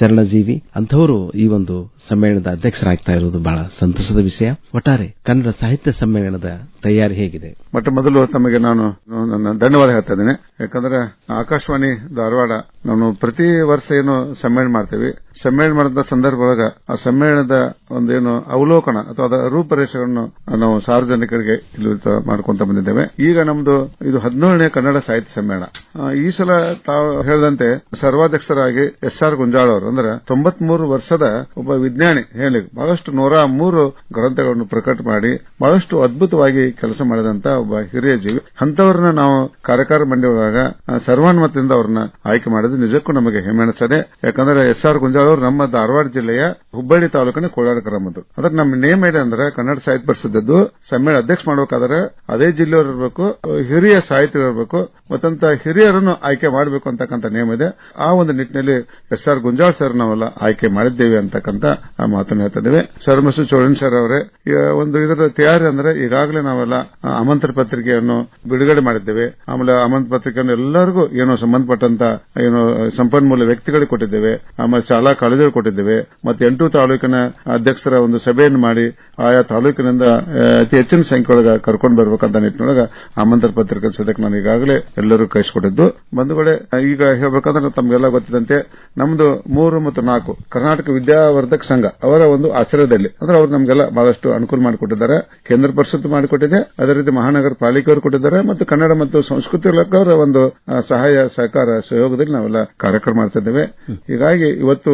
ಶರಣಜೀವಿ ಅಂಥವರು ಈ ಒಂದು ಸಮ್ಮೇಳನದ ಅಧ್ಯಕ್ಷರಾಗ್ತಾ ಇರುವುದು ಬಹಳ ಸಂತಸದ ವಿಷಯ. ಒಟ್ಟಾರೆ ಕನ್ನಡ ಸಾಹಿತ್ಯ ಸಮ್ಮೇಳನದ ತಯಾರಿ ಹೇಗಿದೆ? ಮೊಟ್ಟ ಮೊದಲು ತಮಗೆ ನಾನು ನನ್ನ ಧನ್ಯವಾದ ಹೇಳ್ತಾ ಇದ್ದೇನೆ. ಯಾಕಂದ್ರೆ ಆಕಾಶವಾಣಿ ಧಾರವಾಡ ನಾನು ಪ್ರತಿ ವರ್ಷ ಏನು ಸಮ್ಮೇಳನ ಮಾಡ್ತೇವೆ, ಸಮ್ಮೇಳನ ಮಾಡಿದ ಸಂದರ್ಭದೊಳಗ ಆ ಸಮ್ಮೇಳನದ ಒಂದೇನು ಅವಲೋಕನ ಅಥವಾ ಅದರ ರೂಪರೇಷೆಗಳನ್ನು ನಾವು ಸಾರ್ವಜನಿಕರಿಗೆ ಇಲ್ಲಿ ಮಾಡ್ಕೊಂತ ಬಂದಿದ್ದೇವೆ. ಈಗ ನಮ್ದು ಇದು 17ನೇ ಕನ್ನಡ ಸಾಹಿತ್ಯ ಸಮ್ಮೇಳನ. ಈ ಸಲ ತಾವು ಹೇಳಿದಂತೆ ಸರ್ವಾಧ್ಯಕ್ಷರಾಗಿ SR ಗುಂಜಾಳ್ ಅವರು ಅಂದ್ರೆ 93 ವರ್ಷದ ಒಬ್ಬ ವಿಜ್ಞಾನಿ ಹೇಳಿ ಬಹಳಷ್ಟು 103 ಗ್ರಂಥಗಳನ್ನು ಪ್ರಕಟ ಮಾಡಿ ಬಹಳಷ್ಟು ಅದ್ಭುತವಾಗಿ ಕೆಲಸ ಮಾಡಿದಂತ ಒಬ್ಬ ಹಿರಿಯ ಜೀವಿ. ಅಂತವರನ್ನ ನಾವು ಕಾರ್ಯಕಾರಿ ಮಂಡಳಿಯೊಳಗ ಸರ್ವಾನುಮತದಿಂದ ಅವ್ರನ್ನ ಆಯ್ಕೆ ಮಾಡಿದ್ದು ನಿಜಕ್ಕೂ ನಮಗೆ ಹೆಮ್ಮೆ ಅನಿಸ್ತದೆ. ಯಾಕಂದ್ರೆ SR ಗುಂಜಾಳ್ ಅವರು ನಮ್ಮ ಧಾರವಾಡ ಜಿಲ್ಲೆಯ ಹುಬ್ಬಳ್ಳಿ ತಾಲೂಕಿನ ಕೋಲಾರ ಗ್ರಾಮದ್ದು. ಅದಕ್ಕೆ ನಮ್ಮ ನೇಮ್ ಇದೆ ಅಂದ್ರೆ ಕನ್ನಡ ಸಾಹಿತ್ಯ ಪರಿಷತ್ತದ್ದು ಸಮ್ಮೇಳನ ಅಧ್ಯಕ್ಷ ಮಾಡಬೇಕಾದ್ರೆ ಅದೇ ಜಿಲ್ಲೆಯವರು ಇರಬೇಕು, ಹಿರಿಯ ಸಾಹಿತ್ಯರು ಇರಬೇಕು, ಮತ್ತಂತ ಹಿರಿಯರನ್ನು ಆಯ್ಕೆ ಮಾಡಬೇಕು ಅಂತಕ್ಕಂಥ ನೇಮ್ ಇದೆ. ಆ ಒಂದು ನಿಟ್ಟಿನಲ್ಲಿ SR ಗುಂಜಾಳ್ ಸರ್ ನಾವೆಲ್ಲ ಆಯ್ಕೆ ಮಾಡಿದ್ದೇವೆ ಅಂತಕ್ಕಂಥ ಆ ಮಾತನ್ನು ಹೇಳ್ತಾ ಇದ್ದೇವೆ. ಸರ್ ಮತ್ತು ಚೋಳನ್ ಸರ್ ಅವರೇ ಒಂದು ಇದರ ತಯಾರಿ ಅಂದ್ರೆ ಈಗಾಗಲೇ ನಾವೆಲ್ಲ ಆಮಂತ್ರ ಪತ್ರಿಕೆಯನ್ನು ಬಿಡುಗಡೆ ಮಾಡಿದ್ದೇವೆ. ಆಮೇಲೆ ಆಮಂತ್ರ ಪತ್ರಿಕೆಯನ್ನು ಎಲ್ಲರಿಗೂ ಏನೋ ಸಂಬಂಧಪಟ್ಟಂತ ಏನೋ ಸಂಪನ್ಮೂಲ ವ್ಯಕ್ತಿಗಳಿಗೆ ಕೊಟ್ಟಿದ್ದೇವೆ. ಆಮೇಲೆ ಶಾಲಾ ಕಾಲೇಜುಗಳು ಕೊಟ್ಟಿದ್ದೇವೆ. ಮತ್ತೆ 8 ತಾಲೂಕಿನ ಅಧ್ಯಕ್ಷರ ಒಂದು ಸಭೆಯನ್ನು ಮಾಡಿ ಆಯಾ ತಾಲೂಕಿನಿಂದ ಅತಿ ಹೆಚ್ಚಿನ ಸಂಖ್ಯೆಯೊಳಗೆ ಕರ್ಕೊಂಡು ಬರ್ಬೇಕಂತ ನಿಟ್ಟಿನೊಳಗೆ ಆಮಂತ್ರ ಪತ್ರಿಕೆ ಸದ್ಯಕ್ಕೆ ನಾನು ಈಗಾಗಲೇ ಎಲ್ಲರೂ ಕಳಿಸಿಕೊಟ್ಟಿದ್ದು. ಬಂಧುಗಳೇ, ಈಗ ಹೇಳ್ಬೇಕಂದ್ರೆ ತಮಗೆಲ್ಲ ಗೊತ್ತಿದಂತೆ ನಮ್ದು 3 ಮತ್ತು 4 ಕರ್ನಾಟಕ ವಿದ್ಯಾವರ್ಧಕ ಸಂಘ ಅವರ ಒಂದು ಆಶ್ರಯದಲ್ಲಿ ಅಂದ್ರೆ ಅವರು ನಮಗೆಲ್ಲ ಬಹಳಷ್ಟು ಅನುಕೂಲ ಮಾಡಿಕೊಟ್ಟಿದ್ದಾರೆ. ಕೇಂದ್ರ ಪರಿಷತ್ ಮಾಡಿಕೊಟ್ಟಿದೆ, ಅದೇ ರೀತಿ ಮಹಾನಗರ ಪಾಲಿಕೆಯವರು ಕೊಟ್ಟಿದ್ದಾರೆ, ಮತ್ತು ಕನ್ನಡ ಮತ್ತು ಸಂಸ್ಕೃತಿ ಇಲಾಖೆಯವರ ಒಂದು ಸಹಾಯ ಸಹಕಾರ ಸಹಯೋಗದಲ್ಲಿ ನಾವೆಲ್ಲ ಕಾರ್ಯಕ್ರಮ ಮಾಡ್ತಾ ಇದ್ದೇವೆ. ಹೀಗಾಗಿ ಇವತ್ತು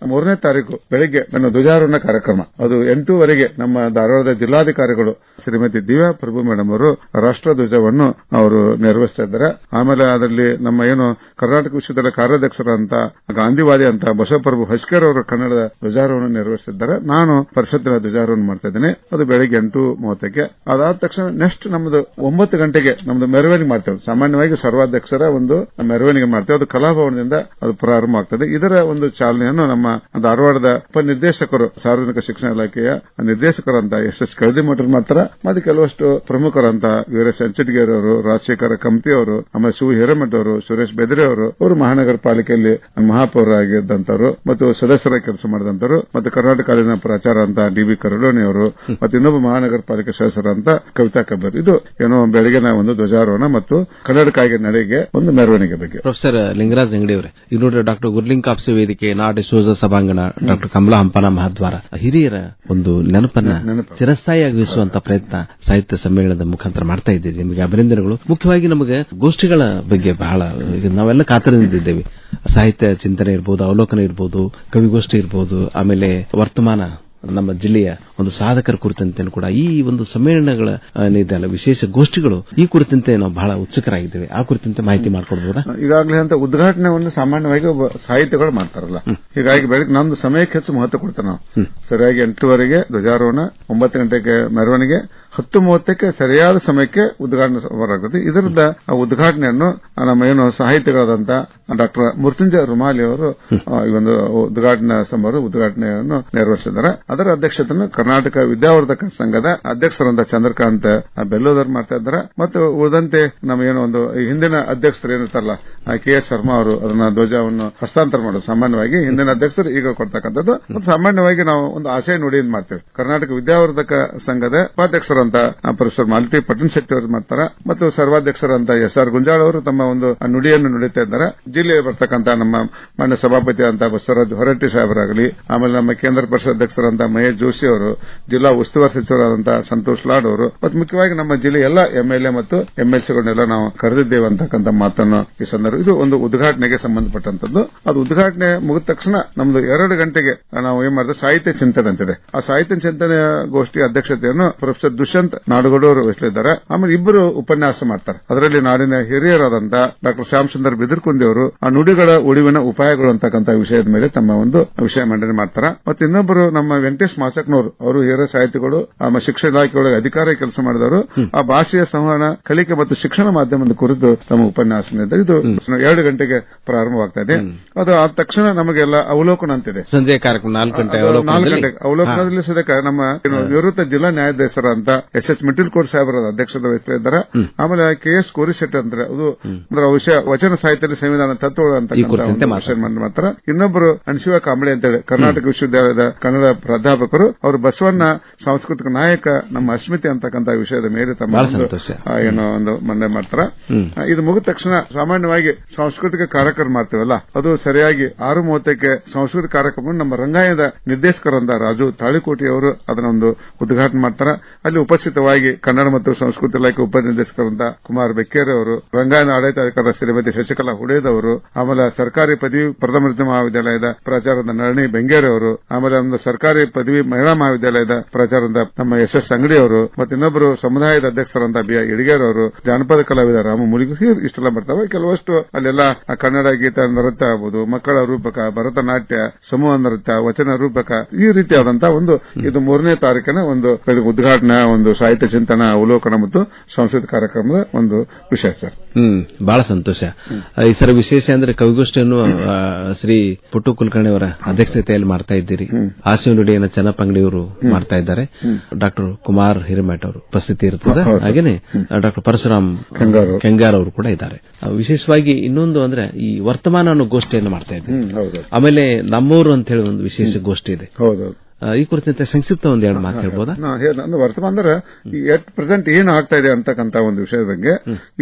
3ನೇ ತಾರೀಕು ಬೆಳಿಗ್ಗೆ ನನ್ನ ಧ್ವಜಾರೋಹಣ ಕಾರ್ಯಕ್ರಮ ಅದು 8:00ವರೆಗೆ ನಮ್ಮ ಧಾರವಾಡದ ಜಿಲ್ಲಾಧಿಕಾರಿಗಳು ಶ್ರೀಮತಿ ದಿವ್ಯಾ ಪ್ರಭು ಮೇಡಮ್ ಅವರು ರಾಷ್ಟ್ರ ಧ್ವಜವನ್ನು ಅವರು ನೆರವೇರಿಸ್ತಾ ಇದ್ದಾರೆ. ಆಮೇಲೆ ಅದರಲ್ಲಿ ನಮ್ಮ ಏನು ಕರ್ನಾಟಕ ವಿಶ್ವವಿದ್ಯಾಲಯ ಕಾರ್ಯಾಧ್ಯಕ್ಷರಂತ ಗಾಂಧಿವಾದಿ ಅಂತ ಬಸವಪ್ರಭು ಹಸ್ಕೇರ್ ಅವರು ಕನ್ನಡದ ಧ್ವಜಾರೋಹಣ ನೆರವೇರಿಸಿದ್ದಾರೆ. ನಾನು ಪರಿಷತ್ತಿನ ಧ್ವಜಾರೋಹಣ ಮಾಡ್ತಾ ಇದ್ದೇನೆ. ಅದು ಬೆಳಿಗ್ಗೆ 8:30ಕ್ಕೆ. ಅದಾದ ತಕ್ಷಣ ನೆಕ್ಸ್ಟ್ ನಮ್ದು 9 ಗಂಟೆಗೆ ನಮ್ದು ಮೆರವಣಿಗೆ ಮಾಡ್ತೇವೆ. ಸಾಮಾನ್ಯವಾಗಿ ಸರ್ವಾಧ್ಯಕ್ಷರ ಒಂದು ಮೆರವಣಿಗೆ ಮಾಡ್ತೇವೆ. ಅದು ಕಲಾಭವನದಿಂದ ಅದು ಪ್ರಾರಂಭ ಆಗ್ತದೆ. ಇದರ ಒಂದು ಚಾಲನೆಯನ್ನು ನಮ್ಮ ಧಾರವಾಡದ ಉಪನಿರ್ದೇಶಕರು ಸಾರ್ವಜನಿಕ ಶಿಕ್ಷಣ ಇಲಾಖೆಯ ನಿರ್ದೇಶಕರಂತ SS ಕಳದಿಮಠರ್ ಮಾಡ್ತಾರೆ. ಮತ್ತೆ ಕೆಲವಷ್ಟು ಪ್ರಮುಖರಂತ ವೀರೇಶ್ ಅಂಚಟಗೇರಿ ಅವರು, ರಾಜಶೇಖರ ಕಮ್ತಿ ಅವರು, ಆಮೇಲೆ ಶಿವ ಹಿರೇಮಠ ಅವರು, ಸುರೇಶ್ ಬೆದ್ರೆ ಅವರು ಮಹಾನಗರ ಪಾಲಿಕೆಯಲ್ಲಿ ಮಹಾಪೌರರಾಗಿದ್ದಂತವರು ಮತ್ತು ಸದಸ್ಯರಾಗಿ ಕೆಲಸ ಮಾಡಿದಂತವರು, ಮತ್ತೆ ಕರ್ನಾಟಕ ಕಾಲೇಜಿನ ಪ್ರಾಚಾರ್ಯ ಅಂತ DB ಕರಡೋನಿ ಅವರು, ಮತ್ತೆ ಇನ್ನೊಬ್ಬ ಮಹಾನಗರ ಪಾಲಿಕೆ ಸದಸ್ಯರಂತ ಕವಿತಾ ಕಬ್ಬರ್. ಇದು ಏನೋ ಬೆಳಗಿನ ಒಂದು ಧ್ವಜಾರೋಹಣ ಮತ್ತು ಕನ್ನಡ ಕಾಯ್ದೆ ನಡೆಗೆ ಒಂದು ಮೆರವಣಿಗೆ ಬಗ್ಗೆ. ಪ್ರೊಫೆಸರ್ ಲಿಂಗರಾಜ್ ಅಂಗಡಿ ಅವರೇ, ಈಗ ನೋಡ್ರಿ ಡಾಕ್ಟರ್ ಗುರ್ಲಿಂಗ್ ಕಾಪ್ಸೆ ವೇದಿಕೆ, ನಾಡಿ ಸೋಜ ಸಭಾಂಗಣ, ಡಾಕ್ಟರ್ ಕಮಲಾ ಹಂಪನ ಮಹಾದ್ವಾರ ಹಿರಿಯರ ಒಂದು ನೆನಪನ್ನ ಚಿರಸ್ಥಾಯಿಯಾಗಿಸುವಂತ ಪ್ರಯತ್ನ ಸಾಹಿತ್ಯ ಸಮ್ಮೇಳನದ ಮುಖಾಂತರ ಮಾಡ್ತಾ ಇದ್ದೀರಿ. ನಿಮಗೆ ಅಭಿನಂದನೆಗಳು. ಮುಖ್ಯವಾಗಿ ನಮಗೆ ಗೋಷ್ಠಿಗಳ ಬಗ್ಗೆ ಬಹಳ ನಾವೆಲ್ಲ ಕಾತರದಿಂದಿದ್ದೇವೆ. ಸಾಹಿತ್ಯ ಚಿಂತನೆ ಇರಬಹುದು, ಅವಲೋಕನ ಇರಬಹುದು, ಕವಿಗೋಷ್ಠಿ ಇರಬಹುದು, ಆಮೇಲೆ ವರ್ತಮಾನ ನಮ್ಮ ಜಿಲ್ಲೆಯ ಒಂದು ಸಾಧಕರ ಕುರಿತಂತೆ ಕೂಡ ಈ ಒಂದು ಸಮ್ಮೇಳನಗಳ ಇದೆಲ್ಲ ವಿಶೇಷ ಗೋಷ್ಠಿಗಳು ಈ ಕುರಿತಂತೆ ನಾವು ಬಹಳ ಉತ್ಸುಕರಾಗಿದ್ದೇವೆ. ಆ ಕುರಿತಂತೆ ಮಾಹಿತಿ ಮಾಡಿಕೊಡಬಹುದಾ? ಈಗಾಗಲೇ ಅಂತ ಉದ್ಘಾಟನೆಯನ್ನು ಸಾಮಾನ್ಯವಾಗಿ ಸಾಹಿತ್ಯಗಳು ಮಾಡ್ತಾರಲ್ಲ, ಹೀಗಾಗಿ ಬೆಳಗ್ಗೆ ನಮ್ದು ಸಮಯಕ್ಕೆ ಹೆಚ್ಚು ಮಹತ್ವ ಕೊಡ್ತೇವೆ ನಾವು. ಸರಿಯಾಗಿ 8:00ವರೆಗೆ ಧ್ವಜಾರೋಹಣ, 9 ಗಂಟೆಗೆ ಮೆರವಣಿಗೆ, 10:30ಕ್ಕೆ ಸರಿಯಾದ ಸಮಯಕ್ಕೆ ಉದ್ಘಾಟನೆ ಬರಾಗ್ತದೆ. ಇದರಿಂದ ಆ ಉದ್ಘಾಟನೆಯನ್ನು ನಮ್ಮ ಏನು ಸಾಹಿತಿಗಳಾದಂತ ಡಾಕ್ಟರ್ ಮೃತ್ಯುಂಜಯ ರುಮಾಲಿ ಅವರು ಈ ಒಂದು ಉದ್ಘಾಟನೆಯನ್ನು ನೆರವೇರಿಸಿದ್ದಾರೆ. ಅದರ ಅಧ್ಯಕ್ಷತೆಯನ್ನು ಕರ್ನಾಟಕ ವಿದ್ಯಾವರ್ಧಕ ಸಂಘದ ಅಧ್ಯಕ್ಷರಾದ ಚಂದ್ರಕಾಂತ್ ಬೆಲ್ಲೋದರ್ ಮಾಡ್ತಾ ಇದ್ದಾರೆ. ಮತ್ತು ಉಳಿದಂತೆ ನಮಗೇನು ಒಂದು ಹಿಂದಿನ ಅಧ್ಯಕ್ಷರು ಏನಿರ್ತಾರಲ್ಲ KS ಶರ್ಮಾ ಅವರು ಅದನ್ನ ಧ್ವಜವನ್ನು ಹಸ್ತಾಂತರ ಮಾಡೋದು ಸಾಮಾನ್ಯವಾಗಿ ಹಿಂದಿನ ಅಧ್ಯಕ್ಷರು ಈಗ ಕೊಡ್ತಕ್ಕಂಥದ್ದು. ಮತ್ತು ಸಾಮಾನ್ಯವಾಗಿ ನಾವು ಒಂದು ಆಶಯ ನುಡಿಯನ್ನು ಮಾಡ್ತೇವೆ. ಕರ್ನಾಟಕ ವಿದ್ಯಾವರ್ಧಕ ಸಂಘದ ಉಪಾಧ್ಯಕ್ಷರಂತ ಪ್ರೊಫೆಸರ್ ಮಾಲತಿ ಪಟ್ಟಣ ಶೆಟ್ಟಿ ಅವರು ಮಾಡ್ತಾರೆ. ಮತ್ತು ಸರ್ವಾಧ್ಯಕ್ಷರಂತ SR ಗುಂಜಾಳ್ ಅವರು ತಮ್ಮ ಒಂದು ನುಡಿಯನ್ನು ನುಡಿತಾ ಇದ್ದಾರೆ. ಜಿಲ್ಲೆಯಲ್ಲಿ ಬರ್ತಕ್ಕಂಥ ನಮ್ಮ ಮಾನ್ಯ ಸಭಾಪತಿ ಅಂತ ಬಸವರಾಜ್ ಹೊರಟ್ಟಿ ಸಾಹೇಬರಾಗಲಿ, ಆಮೇಲೆ ನಮ್ಮ ಕೇಂದ್ರ ಪರಿಷತ್ ಅಧ್ಯಕ್ಷರಂತ ಮಹೇಶ್ ಜೋಶಿ ಅವರು, ಜಿಲ್ಲಾ ಉಸ್ತುವಾರಿ ಸಚಿವರಾದಂತಹ ಸಂತೋಷ್ ಲಾಡ್ ಅವರು, ಮತ್ತು ಮುಖ್ಯವಾಗಿ ನಮ್ಮ ಜಿಲ್ಲೆಯ ಎಲ್ಲ MLA ಮತ್ತು MLCಗಳನ್ನೆಲ್ಲ ನಾವು ಕರೆದಿದ್ದೇವೆ ಅಂತಕ್ಕಂಥ ಮಾತನ್ನು ಈ ಸಂದರ್ಭ ಇದು ಒಂದು ಉದ್ಘಾಟನೆಗೆ ಸಂಬಂಧಪಟ್ಟಂತದ್ದು. ಅದು ಉದ್ಘಾಟನೆ ಮುಗಿದ ತಕ್ಷಣ ನಮ್ದು 2 ಗಂಟೆಗೆ ನಾವು ಏನ್ ಮಾಡಿದ್ರೆ ಸಾಹಿತ್ಯ ಚಿಂತನೆ ಅಂತಿದೆ. ಆ ಸಾಹಿತ್ಯ ಚಿಂತನೆ ಗೋಷ್ಠಿ ಅಧ್ಯಕ್ಷತೆಯನ್ನು ಪ್ರೊಫೆಸರ್ ದುಷ್ಯಂತ್ ನಾಡಗೌಡ ಅವರು ವಹಿಸಲಿದ್ದಾರೆ. ಆಮೇಲೆ ಇಬ್ಬರು ಉಪನ್ಯಾಸ ಮಾಡ್ತಾರೆ. ಅದರಲ್ಲಿ ನಾಡಿನ ಹಿರಿಯರಾದಂತ ಡಾಕ್ಟರ್ ಶ್ಯಾಮಸುಂದರ್ ಬಿದಿರ್ಕುಂದಿ ಅವರು ಆ ನುಡಿಗಳ ಉಳಿವಿನ ಉಪಾಯಗಳು ಅಂತಕ್ಕಂಥ ವಿಷಯದ ಮೇಲೆ ತಮ್ಮ ಒಂದು ವಿಷಯ ಮಂಡನೆ ಮಾಡ್ತಾರೆ. ಮತ್ತು ಇನ್ನೊಬ್ಬರು ನಮ್ಮ ವೆಂಕಟೇಶ್ ಮಾಚಕ್ನವರು, ಅವರು ಹಿರಿಯ ಸಾಹಿತಿಗಳು, ಶಿಕ್ಷಣ ಇಲಾಖೆಯೊಳಗೆ ಅಧಿಕಾರಿ ಕೆಲಸ ಮಾಡಿದವರು, ಆ ಭಾಷೆಯ ಸಂವಹನ ಕಲಿಕೆ ಮತ್ತು ಶಿಕ್ಷಣ ಮಾಧ್ಯಮದ ಕುರಿತು ತಮ್ಮ ಉಪನ್ಯಾಸ ನೀಡಿದ್ದಾರೆ. ಇದು 2 ಗಂಟೆಗೆ ಪ್ರಾರಂಭವಾಗ್ತಾ ಇದೆ. ಅದು ಆದ ತಕ್ಷಣ ನಮಗೆಲ್ಲ ಅವಲೋಕನ ಅಂತಿದೆ. ಸಂಜೆ ಕಾರ್ಯಕ್ರಮ 4 ಗಂಟೆಗೆ ಅವಲೋಕನದಲ್ಲಿ ಸದಕ ನಮ್ಮ ನಿವೃತ್ತ ಜಿಲ್ಲಾ ನ್ಯಾಯಾಧೀಶರಂತ SS ಮಿಟ್ಟಿಲ್ಕೋಟ್ ಸಾಹೇಬರ ಅಧ್ಯಕ್ಷತೆ ವಹಿಸಲಿದ್ದಾರೆ. ಆಮೇಲೆ KS ಕೋರಿಶೆಟ್ಟಿ ಅಂದ್ರೆ ಅದು ವಿಷಯ ವಚನ ಸಾಹಿತ್ಯದಲ್ಲಿ ಸಂವಿಧಾನ ತತ್ವಗಳು ಅಂತ ಮಾಡ್ತಾರೆ. ಇನ್ನೊಬ್ಬರು ಅನ್ಶಿವ ಕಾಂಬಳೆ ಅಂತೇಳಿ ಕರ್ನಾಟಕ ವಿಶ್ವವಿದ್ಯಾಲಯದ ಕನ್ನಡ ಪ್ರಾಧ್ಯಾಪಕರು, ಅವರು ಬಸವಣ್ಣ ಸಾಂಸ್ಕೃತಿಕ ನಾಯಕ ನಮ್ಮ ಅಸ್ಮಿತೆ ಅಂತಕ್ಕಂಥ ವಿಷಯದ ಮೇಲೆ ತಮ್ಮ ಏನೋ ಒಂದು ಮಂಡನೆ ಮಾಡ್ತಾರೆ. ಇದು ಮುಗಿದ ತಕ್ಷಣ ಸಾಮಾನ್ಯವಾಗಿ ಸಾಂಸ್ಕೃತಿಕ ಕಾರ್ಯಕ್ರಮ ಮಾಡ್ತೇವಲ್ಲ, ಅದು ಸರಿಯಾಗಿ 6:30ಕ್ಕೆ ಸಾಂಸ್ಕೃತಿಕ ಕಾರ್ಯಕ್ರಮ ನಮ್ಮ ರಂಗಾಯಣದ ನಿರ್ದೇಶಕರಾದ ರಾಜು ತಾಳಿಕೋಟಿ ಅವರು ಅದನ್ನ ಒಂದು ಉದ್ಘಾಟನೆ ಮಾಡ್ತಾರೆ. ಅಲ್ಲಿ ಉಪಸ್ಥಿತವಾಗಿ ಕನ್ನಡ ಮತ್ತು ಸಂಸ್ಕೃತಿ ಇಲಾಖೆ ಉಪನಿರ್ದೇಶಕರಾದ ಕುಮಾರ್ ಬೆಕ್ಕೇರಿ ಅವರು, ರಂಗಾಯಣ ಆಡಳಿತಾಧಿಕಾರಿ ಶ್ರೀಮತಿ ಶಶಿಕಲಾ ಹುಡೇದವರು, ಆಮೇಲೆ ಸರ್ಕಾರಿ ಪದವಿ ಪ್ರಥಮ ದರ್ಜೆ ಮಹಾವಿದ್ಯಾಲಯದ ಪ್ರಾಚಾರ್ಯರಾದ ನಳಿನಿ ಬೆಂಗೇರಿ ಅವರು, ಆಮೇಲೆ ಒಂದು ಸರ್ಕಾರಿ ಪದವಿ ಮಹಿಳಾ ಮಹಾವಿದ್ಯಾಲಯದ ಪ್ರಾಚಾರ್ಯರಾದ ನಮ್ಮ SS ಅಂಗಡಿ ಅವರು, ಮತ್ತು ಇನ್ನೊಬ್ಬರು ಸಮುದಾಯದ ಅಧ್ಯಕ್ಷರಂತ BI ಇಡಿಗೇರ್ ಅವರು, ಜಾನಪದ ಕಲಾವಿದ ರಾಮ ಮುಲಿಗಿ, ಇಷ್ಟೆಲ್ಲ ಬರ್ತಾವೆ. ಕೆಲವಷ್ಟು ಅಲ್ಲೆಲ್ಲ ಕನ್ನಡ ಗೀತ ನೃತ್ಯ ಆಗ್ಬೋದು, ಮಕ್ಕಳ ರೂಪಕ, ಭರತನಾಟ್ಯ, ಸಮೂಹ ನೃತ್ಯ, ವಚನ ರೂಪಕ, ಈ ರೀತಿಯಾದಂತಹ ಒಂದು ಇದು 3ನೇ ತಾರೀಕಿನ ಒಂದು ಉದ್ಘಾಟನಾ ಒಂದು ಸಾಹಿತ್ಯ ಚಿಂತನಾ ಅವಲೋಕನ ಮತ್ತು ಸಾಂಸ್ಕೃತಿಕ ಕಾರ್ಯಕ್ರಮದ ಒಂದು ವಿಷಯ ಸರ್. ಬಹಳ ಸಂತೋಷ. ಈ ಸರ ವಿಶೇಷ ಅಂದ್ರೆ ಕವಿಗೋಷ್ಠಿಯನ್ನು ಶ್ರೀ ಪುಟ್ಟು ಕುಲಕರ್ಣಿ ಅವರ ಅಧ್ಯಕ್ಷತೆಯಲ್ಲಿ ಮಾಡ್ತಾ ಇದ್ದೀರಿ. ಹಾಸ್ಯ ನುಡಿಯನ್ನು ಚನ್ನಪಂಗಡಿಯವರು ಮಾಡ್ತಾ ಇದ್ದಾರೆ. ಡಾಕ್ಟರ್ ಕುಮಾರ್ ಹಿರೇಮಠ ಅವರು ಉಪಸ್ಥಿತಿ ಇರುತ್ತದೆ. ಹಾಗೇನೆ ಡಾಕ್ಟರ್ ಪರಶುರಾಮ್ ಕೆಂಗಾರ್ ಅವರು ಕೂಡ ಇದ್ದಾರೆ. ವಿಶೇಷವಾಗಿ ಇನ್ನೊಂದು ಅಂದ್ರೆ ಈ ವರ್ತಮಾನ ಅನ್ನೋ ಗೋಷ್ಠಿಯನ್ನು ಮಾಡ್ತಾ ಇದ್ದೀವಿ. ಆಮೇಲೆ ನಮ್ಮೂರು ಅಂತ ಹೇಳಿ ಒಂದು ವಿಶೇಷ ಗೋಷ್ಠಿ ಇದೆ. ಈ ಕುರಿತಂತೆ ಸಂಕ್ಷಿಪ್ತ ಒಂದ್ 2 ಮಾತು ಹೇಳ್ಬೋದಾ? ವರ್ತಮಾನ ಅಂದ್ರೆ ಎಟ್ ಪ್ರೆಸೆಂಟ್ ಏನು ಆಗ್ತಾ ಇದೆ ಅಂತಕ್ಕಂತ ಒಂದು ವಿಷಯದ ಬಗ್ಗೆ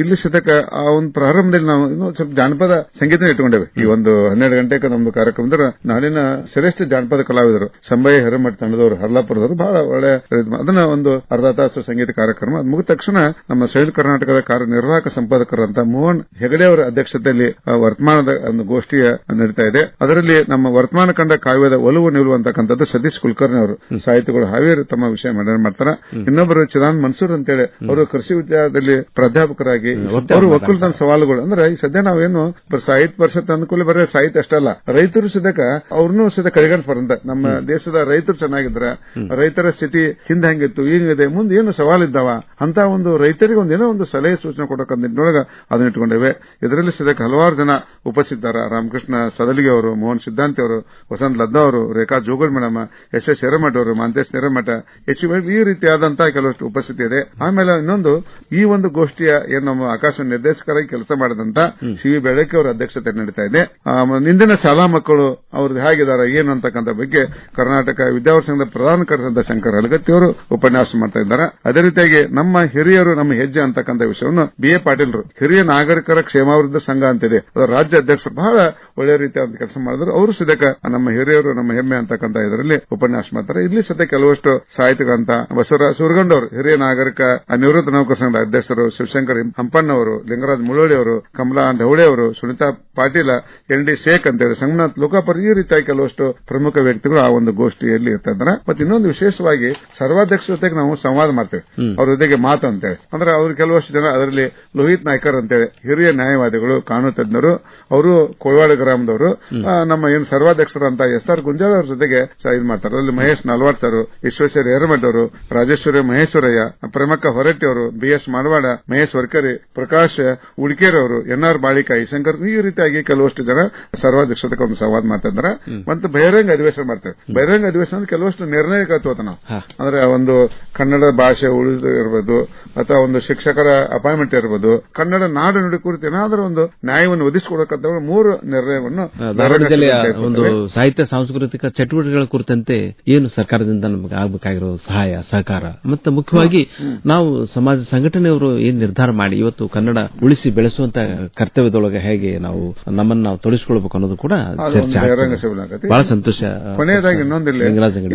ಇಲ್ಲಿ ಸತಕ ಆ ಒಂದು ಪ್ರಾರಂಭದಲ್ಲಿ ನಾವು ಇನ್ನೂ ಸ್ವಲ್ಪ ಜಾನಪದ ಸಂಗೀತ ಇಟ್ಕೊಂಡೇವೆ. ಈ ಒಂದು 12 ಗಂಟೆಗೆ ನಮ್ದು ಕಾರ್ಯಕ್ರಮದ ನಾಡಿನ ಶ್ರೇಷ್ಠ ಜಾನಪದ ಕಲಾವಿದರು ಸಂಬಯ್ಯ ಹಿರೇಮಠ ತಂಡದವರು, ಹರ್ಲಾಪುರದವರು ಬಹಳ ಒಳ್ಳೆ ಅದನ್ನ ಒಂದು ಅರ್ಧ ತಾಸು ಸಂಗೀತ ಕಾರ್ಯಕ್ರಮ. ಅದು ಮುಗಿದ ತಕ್ಷಣ ನಮ್ಮ ಸಂಯುಕ್ತ ಕರ್ನಾಟಕದ ಕಾರ್ಯನಿರ್ವಾಹಕ ಸಂಪಾದಕರಂತ ಮೋಹನ್ ಹೆಗಡೆ ಅವರ ಅಧ್ಯಕ್ಷತೆಯಲ್ಲಿ ವರ್ತಮಾನದ ಒಂದು ಗೋಷ್ಠಿಯ ನಡೀತಾ ಇದೆ. ಅದರಲ್ಲಿ ನಮ್ಮ ವರ್ತಮಾನ ಕಂಡ ಕಾವ್ಯದ ಒಲವು ನಿಲುವು ಅಂತಕ್ಕಂಥದ್ದು ಸತೀಶ್ ಕುಲಕರ್ಣಿ ಅವರು, ಸಾಹಿತಿಗಳು ಹಾವೇರಿ ತಮ್ಮ ವಿಷಯ ಮಂಡನೆ ಮಾಡ್ತಾರೆ. ಇನ್ನೊಬ್ಬರು ಚಿದಾನ್ ಮನ್ಸೂರ್ ಅಂತೇಳಿ ಅವರು ಕೃಷಿ ವಿದ್ಯಾಲಯದಲ್ಲಿ ಪ್ರಾಧ್ಯಾಪಕರಾಗಿ ಅವರು ಒಕ್ಕಲುತನ ಸವಾಲುಗಳು ಅಂದ್ರೆ ಈ ಸದ್ಯ ನಾವೇನು ಸಾಹಿತ್ಯ ಪರಿಷತ್ ಅಂದ್ಕೂಲೆ ಬರೀ ಸಾಹಿತ್ಯ ಅಷ್ಟಲ್ಲ, ರೈತರು ಸದ್ಯಕ ಅವ್ರನ್ನೂ ಸದ್ಯ ಕಡೆಗಣಿಸ್ಬಾರಂತ. ನಮ್ಮ ದೇಶದ ರೈತರು ಚೆನ್ನಾಗಿದ್ರೆ ರೈತರ ಸ್ಥಿತಿ ಹಿಂದೆ ಹೆಂಗಿತ್ತು, ಈಗಿದೆ, ಮುಂದೆ ಏನು ಸವಾಲಿದ್ದಾವ ಅಂತ ಒಂದು ರೈತರಿಗೆ ಒಂದೇನೋ ಒಂದು ಸಲಹೆ ಸೂಚನೆ ಕೊಡೋಕೆ ನಿಟ್ಟಿನೊಳಗೆ ಅದನ್ನ ಇಟ್ಕೊಂಡೇವೆ. ಇದರಲ್ಲಿ ಸದ್ಯಕ್ಕೆ ಹಲವಾರು ಜನ ಉಪಸ್ಥಿತರ, ರಾಮಕೃಷ್ಣ ಸದಲಿಗೆ ಅವರು, ಮೋಹನ್ ಸಿದ್ಧಾಂತಿ ಅವರು, ವಸಂತ್ ಲದ್ದ ಅವರು, ರೇಖಾ ಜೋಗಲ್ ಮೇಡಮ್, SS ಹಿರೇಮಠ ಅವರು, ಮಾಂತೇಶ್ ಹಿರೇಮಠ, ಈ ರೀತಿಯಾದಂತಹ ಕೆಲವಷ್ಟು ಉಪಸ್ಥಿತಿ ಇದೆ. ಆಮೇಲೆ ಇನ್ನೊಂದು ಈ ಒಂದು ಗೋಷ್ಠಿಯ ಏನು ನಮ್ಮ ಆಕಾಶವಾಣಿ ನಿರ್ದೇಶಕರಾಗಿ ಕೆಲಸ ಮಾಡಿದಂತ CV ಬೆಳಕೆ ಅವರ ಅಧ್ಯಕ್ಷತೆ ನಡೀತಾ ಇದೆ. ಇಂದಿನ ಶಾಲಾ ಮಕ್ಕಳು ಅವ್ರದ್ದು ಹೇಗಿದ್ದಾರೆ ಏನು ಅಂತಕ್ಕಂಥ ಬಗ್ಗೆ ಕರ್ನಾಟಕ ವಿದ್ಯಾವರ್ಧಕ ಸಂಘದ ಪ್ರಧಾನ ಕಾರ್ಯದರ್ಶಿ ಶಂಕರ್ ಹಲಗತ್ತಿ ಅವರು ಉಪನ್ಯಾಸ ಮಾಡ್ತಾ ಇದ್ದಾರೆ. ಅದೇ ರೀತಿಯಾಗಿ ನಮ್ಮ ಹಿರಿಯರು ನಮ್ಮ ಹೆಜ್ಜೆ ಅಂತಕ್ಕಂಥ ವಿಷಯವನ್ನು BA ಪಾಟೀಲ್ರು ಹಿರಿಯ ನಾಗರಿಕರ ಕ್ಷೇಮಾಭಿವೃದ್ಧಿ ಸಂಘ ಅಂತಿದೆ, ಅದರ ರಾಜ್ಯ ಅಧ್ಯಕ್ಷರು ಬಹಳ ಒಳ್ಳೆ ರೀತಿಯಾದ ಕೆಲಸ ಮಾಡಿದ್ರು. ಅವರು ಸದ್ಯಕ ನಮ್ಮ ಹಿರಿಯರು ನಮ್ಮ ಹೆಮ್ಮೆ ಅಂತಕ್ಕಂಥ ಇದರಲ್ಲಿ ಉಪನ್ಯಾಸ ಮಾಡ್ತಾರೆ. ಇಲ್ಲಿ ಸದ್ಯ ಕೆಲವಷ್ಟು ಸಾಹಿತಿಗಳಂತ ಬಸವರಾಜ ಸುರಗಂಡವರು, ಹಿರಿಯ ನಾಗರಿಕ ನಿವೃತ್ತ ನೌಕರ ಸಂಘದ ಅಧ್ಯಕ್ಷರು, ಶಿವಶಂಕರ್ ಹಂಪಣ್ಣವರು, ಲಿಂಗರಾಜ್ ಮುಳೋಳಿ ಅವರು, ಕಮಲಾ ಢವಳೆ ಅವರು, ಸುನಿತಾ ಪಾಟೀಲ, ND ಶೇಖ್ ಅಂತೇಳಿ, ಸಂಗನಾಥ್ ಲೋಕಾಪುರ, ಈ ರೀತಿಯಾಗಿ ಕೆಲವಷ್ಟು ಪ್ರಮುಖ ವ್ಯಕ್ತಿಗಳು ಆ ಒಂದು ಗೋಷ್ಠಿಯಲ್ಲಿ ಇರ್ತಾ ಇದ್ದಾರೆ. ಮತ್ತೆ ಇನ್ನೊಂದು ವಿಶೇಷವಾಗಿ ಸರ್ವಾಧ್ಯಕ್ಷ ಜೊತೆಗೆ ನಾವು ಸಂವಾದ ಮಾಡ್ತೇವೆ, ಅವ್ರ ಜೊತೆಗೆ ಮಾತು ಅಂತೇಳಿ. ಅಂದ್ರೆ ಅವ್ರು ಕೆಲವಷ್ಟು ಜನ ಅದರಲ್ಲಿ ಲೋಹಿತ್ ನಾಯ್ಕರ್ ಅಂತೇಳಿ ಹಿರಿಯ ನ್ಯಾಯವಾದಿಗಳು, ಕಾನೂನು ತಜ್ಞರು, ಅವರು ಕೋಯವಾಡ ಗ್ರಾಮದವರು, ನಮ್ಮ ಏನು ಸರ್ವಾಧ್ಯಕ್ಷರಂತ SR ಗುಂಜಾಳ ಅವ್ರ ಜೊತೆಗೆ ಇದು ಮಾಡ್ತಾರೆ. ಅದರಲ್ಲಿ ಮಹೇಶ್ ನಲ್ವಾಡ್ ಸರ್, ವಿಶ್ವೇಶ್ವರ ಹಿರೇಮಠ ಅವರು, ರಾಜೇಶ್ವರಿ ಮಹೇಶ್ವರಯ್ಯ, ಪ್ರಮಕ್ಕ ಹೊರಟ್ಟಿ ಅವರು, BS ಮಾಡವಾಡ, ಮಹೇಶ್ ವರ್ಕರಿ, ಪ್ರಕಾಶ್ ಉಡಿಕೇರಿ ಅವರು, NR ಬಾಳಿಕಾಯಿ, ಶಂಕರ್, ಈ ರೀತಿಯಾಗಿ ರೀತಿಯಾಗಿ ಕೆಲವಷ್ಟು ಜನ ಸರ್ವಾಧ್ಯಕ್ಷತೆ ಒಂದು ಸಂವಾದ ಮಾಡ್ತಾ ಇದ್ದಾರೆ. ಮತ್ತು ಬಹಿರಂಗ ಅಧಿವೇಶನ ಮಾಡ್ತೇವೆ. ಬಹಿರಂಗ ಅಧಿವೇಶನ ಕೆಲವಷ್ಟು ನಿರ್ಣಯ ತಗೋತ ನಾವು, ಅಂದ್ರೆ ಒಂದು ಕನ್ನಡ ಭಾಷೆ ಉಳಿದು ಇರಬಹುದು ಅಥವಾ ಒಂದು ಶಿಕ್ಷಕರ ಅಪಾಯಿಂಟ್ಮೆಂಟ್ ಇರಬಹುದು, ಕನ್ನಡ ನಾಡು ನುಡಿ ಕುರಿತು ಏನಾದರೂ ಒಂದು ನ್ಯಾಯವನ್ನು ಒದಗಿಸಿಕೊಡಬೇಕಂತ 3 ನಿರ್ಣಯವನ್ನು ಧಾರವಾಡ ಜಿಲ್ಲೆಯ ಒಂದು ಸಾಹಿತ್ಯ ಸಾಂಸ್ಕೃತಿಕ ಚಟುವಟಿಕೆಗಳ ಕುರಿತಂತೆ ಏನು ಸರ್ಕಾರದಿಂದ ನಮಗೆ ಆಗಬೇಕಾಗಿರೋ ಸಹಾಯ ಸಹಕಾರ ಮತ್ತು ಮುಖ್ಯವಾಗಿ ನಾವು ಸಮಾಜ ಸಂಘಟನೆಯವರು ಏನ್ ನಿರ್ಧಾರ ಮಾಡಿ ಇವತ್ತು ಕನ್ನಡ ಉಳಿಸಿ ಬೆಳೆಸುವಂತ ಕರ್ತವ್ಯದೊಳಗೆ ಹೇಗೆ ನಾವು ನಮ್ಮನ್ನು ನಾವು ತೊಡಗಿಸಿಕೊಳ್ಬೇಕು ಅನ್ನೋದು ಕೂಡ ಚರ್ಚೆ ಆಗ್ತದೆ. ಬಹಳ ಸಂತೋಷ. ಕೊನೆಯದಾಗಿ ಇನ್ನೊಂದಿಲ್ಲ,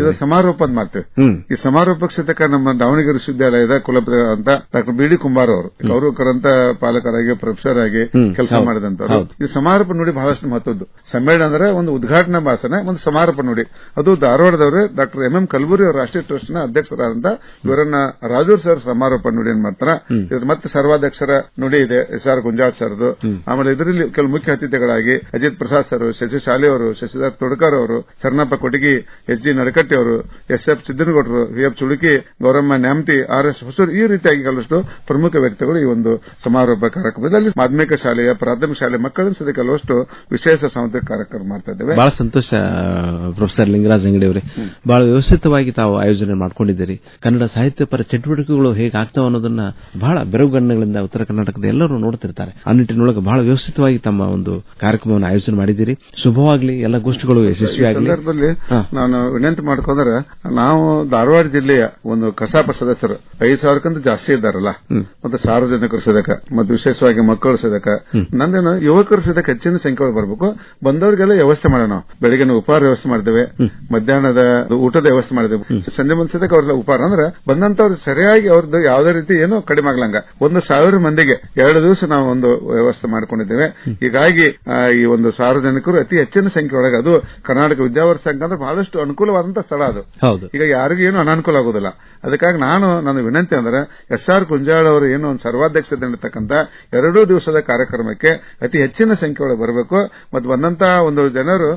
ಇದು ಸಮಾರೋಪ ಅಂತ ಮಾಡ್ತೇವೆ. ಈ ಸಮಾರೋಪಕ್ಕೆ ಸಹಿತ ನಮ್ಮ ದಾವಣಗೆರೆ ವಿಶ್ವವಿದ್ಯಾಲಯದ ಕುಲಪತಿ ಅಂತ ಡಾಕ್ಟರ್ ಬಿ ಡಿ ಕುಂಬಾರ್ ಅವರು ಗ್ರಂಥ ಪಾಲಕರಾಗಿ ಪ್ರೊಫೆಸರ್ ಆಗಿ ಕೆಲಸ ಮಾಡಿದಂತವರು. ಈ ಸಮಾರೋಪ ನುಡಿ ಬಹಳಷ್ಟು ಮಹತ್ವದ್ದು. ಸಮ್ಮೇಳನ ಅಂದ್ರೆ ಒಂದು ಉದ್ಘಾಟನಾ ಭಾಷಣ, ಒಂದು ಸಮಾರೋಪ ನುಡಿ. ಅದು ಧಾರವಾಡದವರು ಡಾಕ್ಟರ್ ಎಂ ಕಲಬುರ್ಗಿ ಅವರು ರಾಷ್ಟ್ರೀಯ ಟ್ರಸ್ಟ್ ನ ಅಧ್ಯಕ್ಷರಾದಂತ ಇವರನ್ನ ರಾಜೂರ್ ಸರ್ ಸಮಾರೋಪ ನುಡಿಯನ್ನು ಮಾಡ್ತಾರೆ. ಮತ್ತೆ ಸರ್ವಾಧ್ಯಕ್ಷರ ನುಡಿ ಇದೆ ಎಸ್ ಆರ್ ಗುಂಜಾಳ್ ಸರ್ದು. ಆಮೇಲೆ ಇದರಲ್ಲಿ ಕೆಲವು ಮುಖ್ಯ ಅತಿಥಿಗಳಾಗಿ ಅಜಿತ್ ಪ್ರಸಾದ್ ಸರ್, ಶಶಿ ಶಾಲೆ ಅವರು, ಶಶಿಧರ್ ತೊಡಕರ್ ಅವರು, ಶರಣಪ್ಪ ಕೊಟಗಿ, ಎಚ್ ಜಿ ನಡಕಟ್ಟಿ ಅವರು, ಎಸ್ ಎಫ್ ಸಿದ್ದನಗೌಡರು, V F Chuluki, Gouramma Nyamati, R S Hosur, ಈ ರೀತಿಯಾಗಿ ಕೆಲವಷ್ಟು ಪ್ರಮುಖ ವ್ಯಕ್ತಿಗಳು ಈ ಒಂದು ಸಮಾರೋಪ ಕಾರ್ಯಕ್ರಮದಲ್ಲಿ ಮಾಧ್ಯಮಿಕ ಶಾಲೆಯ ಪ್ರಾಥಮಿಕ ಶಾಲೆ ಮಕ್ಕಳನ್ನು ಸಹ ಕೆಲವಷ್ಟು ವಿಶೇಷ ಸಾಂಸ್ಕೃತಿಕ ಕಾರ್ಯಕ್ರಮ ಮಾಡ್ತಾ ಇದ್ದೇವೆ. ಬಹಳ ಸಂತೋಷ ಪ್ರೊಫೆಸರ್ ಲಿಂಗರಾಜ್ ಅಂಗಡಿ ಅವರೇ, ಬಹಳ ವ್ಯವಸ್ಥಿತವಾಗಿ ತಾವು ಆಯೋಜನೆ ಮಾಡಿಕೊಂಡಿದ್ದೀರಿ. ಕನ್ನಡ ಸಾಹಿತ್ಯ ಪರ ಚಟುವಟಿಕೆಗಳು ಹೇಗಾಗ್ತಾವ ಅನ್ನೋದನ್ನ ಬಹಳ ಬೆರಗುಗಣ್ಣಗಳಿಂದ ಉತ್ತರ ಕರ್ನಾಟಕದ ಎಲ್ಲರೂ ನೋಡುತ್ತಿರ್ತಾರೆ. ಆ ನಿಟ್ಟಿನೊಳಗೆ ಬಹಳ ವ್ಯವಸ್ಥಿತವಾಗಿ ತಮ್ಮ ಒಂದು ಕಾರ್ಯಕ್ರಮವನ್ನು ಆಯೋಜನೆ ಮಾಡಿದ್ದೀರಿ. ಶುಭವಾಗಲಿ, ಎಲ್ಲ ಗೋಷ್ಠಿಗಳು ಯಶಸ್ವಿಯಾಗಲಿ. ಸಂದರ್ಭದಲ್ಲಿ ನಾನು ವಿನಂತಿ ಮಾಡ್ಕೊಂಡ್ರೆ, ನಾವು ಧಾರವಾಡ ಜಿಲ್ಲೆಯ ಒಂದು ಕಸಾಪ ಸದಸ್ಯರು 5,000ಕ್ಕಿಂತ ಜಾಸ್ತಿ ಇದ್ದಾರಲ್ಲ, ಮತ್ತೆ ಸಾರ್ವಜನಿಕರು ಸದಕ ಮತ್ತು ವಿಶೇಷವಾಗಿ ಮಕ್ಕಳು ಸದಕ, ನಂದೇನು ಯುವಕರು ಸದಕ ಹೆಚ್ಚಿನ ಸಂಖ್ಯೆಗಳು ಬರಬೇಕು. ಬಂದವರಿಗೆಲ್ಲ ವ್ಯವಸ್ಥೆ ಮಾಡೋಣ. ನಾವು ಬೆಳಗಿನ ಉಪಹಾರ ವ್ಯವಸ್ಥೆ ಮಾಡಿದ್ದೇವೆ, ಮಧ್ಯಾಹ್ನದ ಊಟದ ವ್ಯವಸ್ಥೆ ಮಾಡಿದ್ದೇವೆ, ಸಂಜೆ ಮುಂದೆ ಸದಕ ಅವ್ರ ಉಪಹಾರ ಅಂದ್ರೆ ಬಂದಂತವ್ರು ಸರಿಯಾಗಿ ಅವ್ರದ್ದು ಯಾವುದೇ ರೀತಿ ಏನೋ ಕಡಿಮೆ ಆಗ್ಲಂಗ 1,000 ಮಂದಿಗೆ 2 ದಿವಸ ನಾವು ಒಂದು ವ್ಯವಸ್ಥೆ ಮಾಡಿಕೊಂಡಿದ್ದೇವೆ. ಹೀಗಾಗಿ ಈ ಒಂದು ಸಾರ್ವಜನಿಕರು ಅತಿ ಹೆಚ್ಚಿನ ಸಂಖ್ಯೆ ಒಳಗೆ, ಅದು ಕರ್ನಾಟಕ ವಿದ್ಯಾವರ್ಧಕ ಸಂಘ ಅಂದ್ರೆ ಬಹಳಷ್ಟು ಅನುಕೂಲವಾದಂತಹ ಸ್ಥಳ ಅದು. ಈಗ ಯಾರಿಗೂ ಏನು ಅನಾನುಕೂಲ ಆಗುದಿಲ್ಲ. ಅದಕ್ಕಾಗಿ ನನ್ನ ವಿನಂತಿ ಅಂದ್ರೆ ಎಸ್ ಆರ್ ಗುಂಜಾಳ್ ಅವರು ಏನು ಒಂದು ಸರ್ವಾಧ್ಯಕ್ಷತೆ ನೀಡತಕ್ಕಂಥ 2 ದಿವಸದ ಕಾರ್ಯಕ್ರಮಕ್ಕೆ ಅತಿ ಹೆಚ್ಚಿನ ಸಂಖ್ಯೆ ಒಳಗೆ ಬರಬೇಕು. ಮತ್ತು ಬಂದಂತಹ ಒಂದು ಜನರು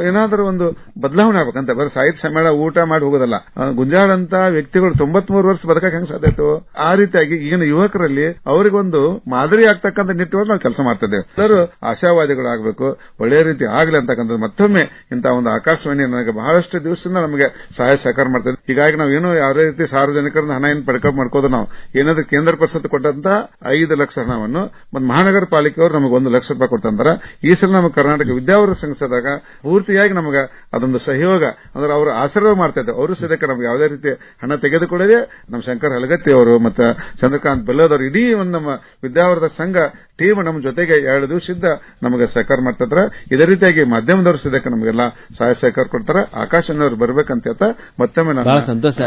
ಏನಾದರೂ ಒಂದು ಬದಲಾವಣೆ ಆಗ್ಬೇಕಂತ, ಬರೀ ಸಾಹಿತ್ಯ ಸಮ್ಮೇಳನ ಊಟ ಮಾಡಿ ಹೋಗೋದಲ್ಲ. ಗುಂಜಾಳ್ ಅಂತ ವ್ಯಕ್ತಿಗಳು 93 ವರ್ಷ ಬದುಕಕ್ಕೆ ಹೆಂಗ್ ಸಾಧ್ಯ ಆಯ್ತು? ಆ ರೀತಿಯಾಗಿ ಈಗಿನ ಯುವಕರಲ್ಲಿ ಅವರಿಗೊಂದು ಮಾದರಿ ಆಗ್ತಕ್ಕಂಥ ನಿಟ್ಟಿನಲ್ಲಿ ನಾವು ಕೆಲಸ ಮಾಡ್ತಾ ಇದ್ದೇವೆ. ಎಲ್ಲರೂ ಆಶಾವಾದಿಗಳಾಗಬೇಕು, ಒಳ್ಳೆಯ ರೀತಿ ಆಗಲಿ ಅಂತಕ್ಕಂಥದ್ದು. ಮತ್ತೊಮ್ಮೆ ಇಂತಹ ಒಂದು ಆಕಾಶವಾಣಿ ನನಗೆ ಬಹಳಷ್ಟು ದಿವಸದಿಂದ ನಮಗೆ ಸಹಾಯ ಸಹಕಾರ ಮಾಡ್ತಾ ಇದೆ. ಹೀಗಾಗಿ ನಾವು ಏನು ಯಾವುದೇ ರೀತಿ ಸಾರ್ವಜನಿಕರನ್ನ ಹಣ ಏನು ಪಡ್ಕೊ ಮಾಡ್ಕೋದು, ನಾವು ಏನಾದ್ರೂ ಕೇಂದ್ರ ಪರಿಷತ್ ಕೊಟ್ಟಂತ 5 ಲಕ್ಷ ಹಣವನ್ನು ಮತ್ತು ಮಹಾನಗರ ಪಾಲಿಕೆಯವರು ನಮಗೆ 1 ಲಕ್ಷ ರೂಪಾಯಿ ಕೊಡ್ತಂದ್ರೆ, ಈ ಸಲ ನಮ್ಮ ಕರ್ನಾಟಕ ವಿದ್ಯಾವರ್ಧಕ ಸಂಘದಾಗ ಪೂರ್ತಿಯಾಗಿ ನಮಗೆ ಅದೊಂದು ಸಹಯೋಗ ಅಂದ್ರೆ ಅವರು ಆಶೀರ್ವಾದ ಮಾಡ್ತಾ ಇದ್ದಾರೆ. ಅವರು ಸದ್ಯಕ್ಕೆ ನಮ್ಗೆ ಯಾವುದೇ ರೀತಿ ಹಣ ತೆಗೆದುಕೊಳ್ಳದೆ ನಮ್ಮ ಶಂಕರ್ ಹಲಗತ್ತಿ ಅವರು ಮತ್ತು ಚಂದ್ರಕಾಂತ್ ಬೆಲ್ಲದವರು, ಇಡೀ ಒಂದು ನಮ್ಮ ವಿದ್ಯಾವರ್ಧಕ ಸಂಘ ಟೀಮ್ ನಮ್ಮ ಜೊತೆಗೆ 2 ದಿವಸದಿಂದ ನಮಗೆ ಸಹಕಾರ ಮಾಡ್ತಿದ್ರೆ. ಇದೇ ರೀತಿಯಾಗಿ ಮಾಧ್ಯಮದವರು ಸದ್ಯಕ್ಕೆ ನಮಗೆಲ್ಲ ಸಹಾಯ ಸಹಕಾರ ಕೊಡ್ತಾರೆ. ಆಕಾಶನವರು ಬರ್ಬೇಕಂತ ಹೇಳ್ತಾ ಮತ್ತೊಮ್ಮೆ ಬಹಳ ಸಂತೋಷ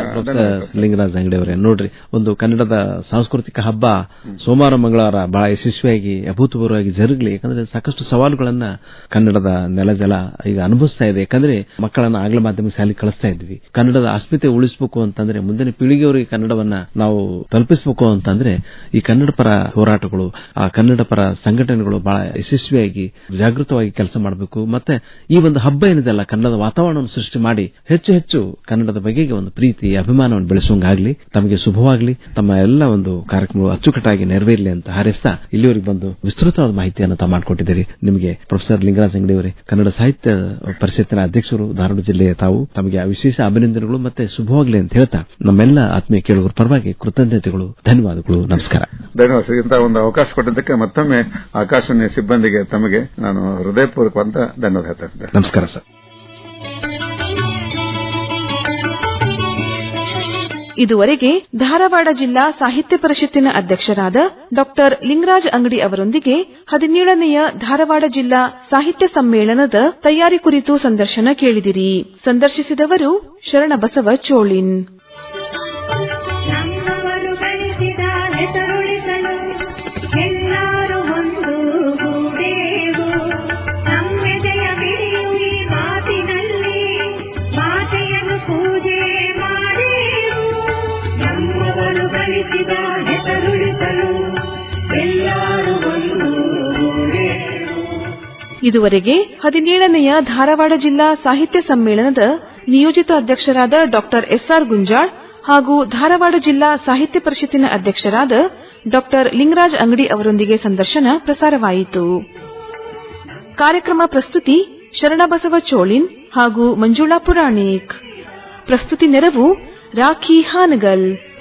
ಲಿಂಗರಾಜ್ ಅಂಗಡಿ ಅವರೇ. ನೋಡ್ರಿ, ಒಂದು ಕನ್ನಡದ ಸಾಂಸ್ಕೃತಿಕ ಹಬ್ಬ ಸೋಮವಾರ ಮಂಗಳವಾರ ಬಹಳ ಯಶಸ್ವಿಯಾಗಿ ಅಭೂತಪೂರ್ವವಾಗಿ ಜರುಗಲಿ. ಯಾಕಂದ್ರೆ ಸಾಕಷ್ಟು ಸವಾಲುಗಳನ್ನ ಕನ್ನಡದ ನೆಲಜಲ ಈಗ ಅನುಭವಿಸ್ತಾ ಇದೆ. ಯಾಕಂದ್ರೆ ಮಕ್ಕಳನ್ನ ಆಂಗ್ಲ ಮಾಧ್ಯಮ ಶಾಲೆಗೆ ಕಳಿಸ್ತಾ ಇದ್ವಿ. ಕನ್ನಡದ ಅಸ್ಮಿತೆ ಉಳಿಸಬೇಕು ಅಂತಂದ್ರೆ, ಮುಂದಿನ ಪೀಳಿಗೆಯವರಿಗೆ ಕನ್ನಡವನ್ನ ನಾವು ತಲುಪಿಸಬೇಕು ಅಂತಂದ್ರೆ ಈ ಕನ್ನಡ ಪರ ಹೋರಾಟಗಳು, ಆ ಕನ್ನಡ ಪರ ಸಂಘಟನೆಗಳು ಬಹಳ ಯಶಸ್ವಿಯಾಗಿ ಜಾಗೃತವಾಗಿ ಕೆಲಸ ಮಾಡಬೇಕು. ಮತ್ತೆ ಈ ಒಂದು ಹಬ್ಬ ಏನಿದೆಲ್ಲ ಕನ್ನಡದ ವಾತಾವರಣವನ್ನು ಸೃಷ್ಟಿ ಮಾಡಿ ಹೆಚ್ಚು ಹೆಚ್ಚು ಕನ್ನಡದ ಬಗೆಗೆ ಒಂದು ಪ್ರೀತಿ ಅಭಿಮಾನವನ್ನು ಬೆಳೆಸುವಂಗಾಗ್ಲಿ. ತಮಗೆ ಶುಭವಾಗಲಿ. ತಮ್ಮ ಎಲ್ಲ ಒಂದು ಕಾರ್ಯಕ್ರಮಗಳು ಅಚ್ಚುಕಟ್ಟಾಗಿ ನೆರವೇರಲಿ ಅಂತ ಹಾರೈಸ್ತಾ ಇಲ್ಲಿವರೆಗೆ ಬಂದು ವಿಸ್ತೃತವಾದ ಮಾಹಿತಿಯನ್ನು ತಾವು ಮಾಡಿಕೊಟ್ಟಿದ್ದೀರಿ. ನಿಮಗೆ ಪ್ರೊಫೆಸರ್ ಲಿಂಗರಾಜ್ ಅಂಗಡಿ ಅವರೇ, ಕನ್ನಡ ಸಾಹಿತ್ಯ ಪರಿಷತ್ತಿನ ಅಧ್ಯಕ್ಷರು ಧಾರವಾಡ ಜಿಲ್ಲೆಯ ತಾವು, ತಮಗೆ ವಿಶೇಷ ಅಭಿನಂದನೆಗಳು ಮತ್ತೆ ಶುಭವಾಗಲಿ ಅಂತ ಹೇಳ್ತಾ ನಮ್ಮೆಲ್ಲ ಆತ್ಮೀಯ ಕೇಳುಗರ ಪರವಾಗಿ ಕೃತಜ್ಞತೆಗಳು, ಧನ್ಯವಾದಗಳು, ನಮಸ್ಕಾರ. ಧನ್ಯವಾದ. ಇಂತಹ ಒಂದು ಅವಕಾಶ ಕೊಟ್ಟಿದ್ದಕ್ಕೆ ಮತ್ತೊಮ್ಮೆ ಆಕಾಶವಾಣಿ ಸಿಬ್ಬಂದಿಗೆ ತಮಗೆ ನಾನು ಹೃದಯಪೂರ್ವಕವಂತ ಧನ್ಯವಾದ ಹೇಳ್ತಾ. ನಮಸ್ಕಾರ ಸರ್. ಇದುವರೆಗೆ ಧಾರವಾಡ ಜಿಲ್ಲಾ ಸಾಹಿತ್ಯ ಪರಿಷತ್ತಿನ ಅಧ್ಯಕ್ಷರಾದ ಡಾಕ್ಟರ್ ಲಿಂಗರಾಜ್ ಅಂಗಡಿ ಅವರೊಂದಿಗೆ 17ನೆಯ ಧಾರವಾಡ ಜಿಲ್ಲಾ ಸಾಹಿತ್ಯ ಸಮ್ಮೇಳನದ ತಯಾರಿ ಕುರಿತು ಸಂದರ್ಶನ ಕೇಳಿದಿರಿ. ಸಂದರ್ಶಿಸಿದವರು ಶರಣಬಸವ ಚೋಳಿನ್. ನಮ್ಮವರು ಗಳಿಸಿದ ಹೆಸರುಳಿಸಲು ಎಲ್ಲರೂ ಒಂದು ಗೂಡೇವು. ನಮ್ಮೆದೆಯ ಬಿಡಿಯು ಈ ಮಾತಿನಲ್ಲಿ ಮಾತೆಯನ್ನು ಪೂಜೆ ಮಾಡೇವು. ನಮ್ಮವರು ಗಳಿಸಿದ ಹೆಸರುಳಿಸಲು ಎಲ್ಲರೂ ಒಂದು ಗೂಡೇವು. ಇದುವರೆಗೆ 17ನೆಯ ಧಾರವಾಡ ಜಿಲ್ಲಾ ಸಾಹಿತ್ಯ ಸಮ್ಮೇಳನದ ನಿಯೋಜಿತ ಅಧ್ಯಕ್ಷರಾದ ಡಾಕ್ಟರ್ ಎಸ್ಆರ್ ಗುಂಜಾಳ್ ಹಾಗೂ ಧಾರವಾಡ ಜಿಲ್ಲಾ ಸಾಹಿತ್ಯ ಪರಿಷತ್ತಿನ ಅಧ್ಯಕ್ಷರಾದ ಡಾಕ್ಟರ್ ಲಿಂಗರಾಜ್ ಅಂಗಡಿ ಅವರೊಂದಿಗೆ ಸಂದರ್ಶನ ಪ್ರಸಾರವಾಯಿತು. ಕಾರ್ಯಕ್ರಮ ಪ್ರಸ್ತುತಿ ಶರಣಬಸವ ಚೋಳಿನ್ ಹಾಗೂ ಮಂಜುಳಾ ಪುರಾಣಿಕ್. ಪ್ರಸ್ತುತಿ ನೆರವು ರಾಖಿ ಹಾನಗಲ್.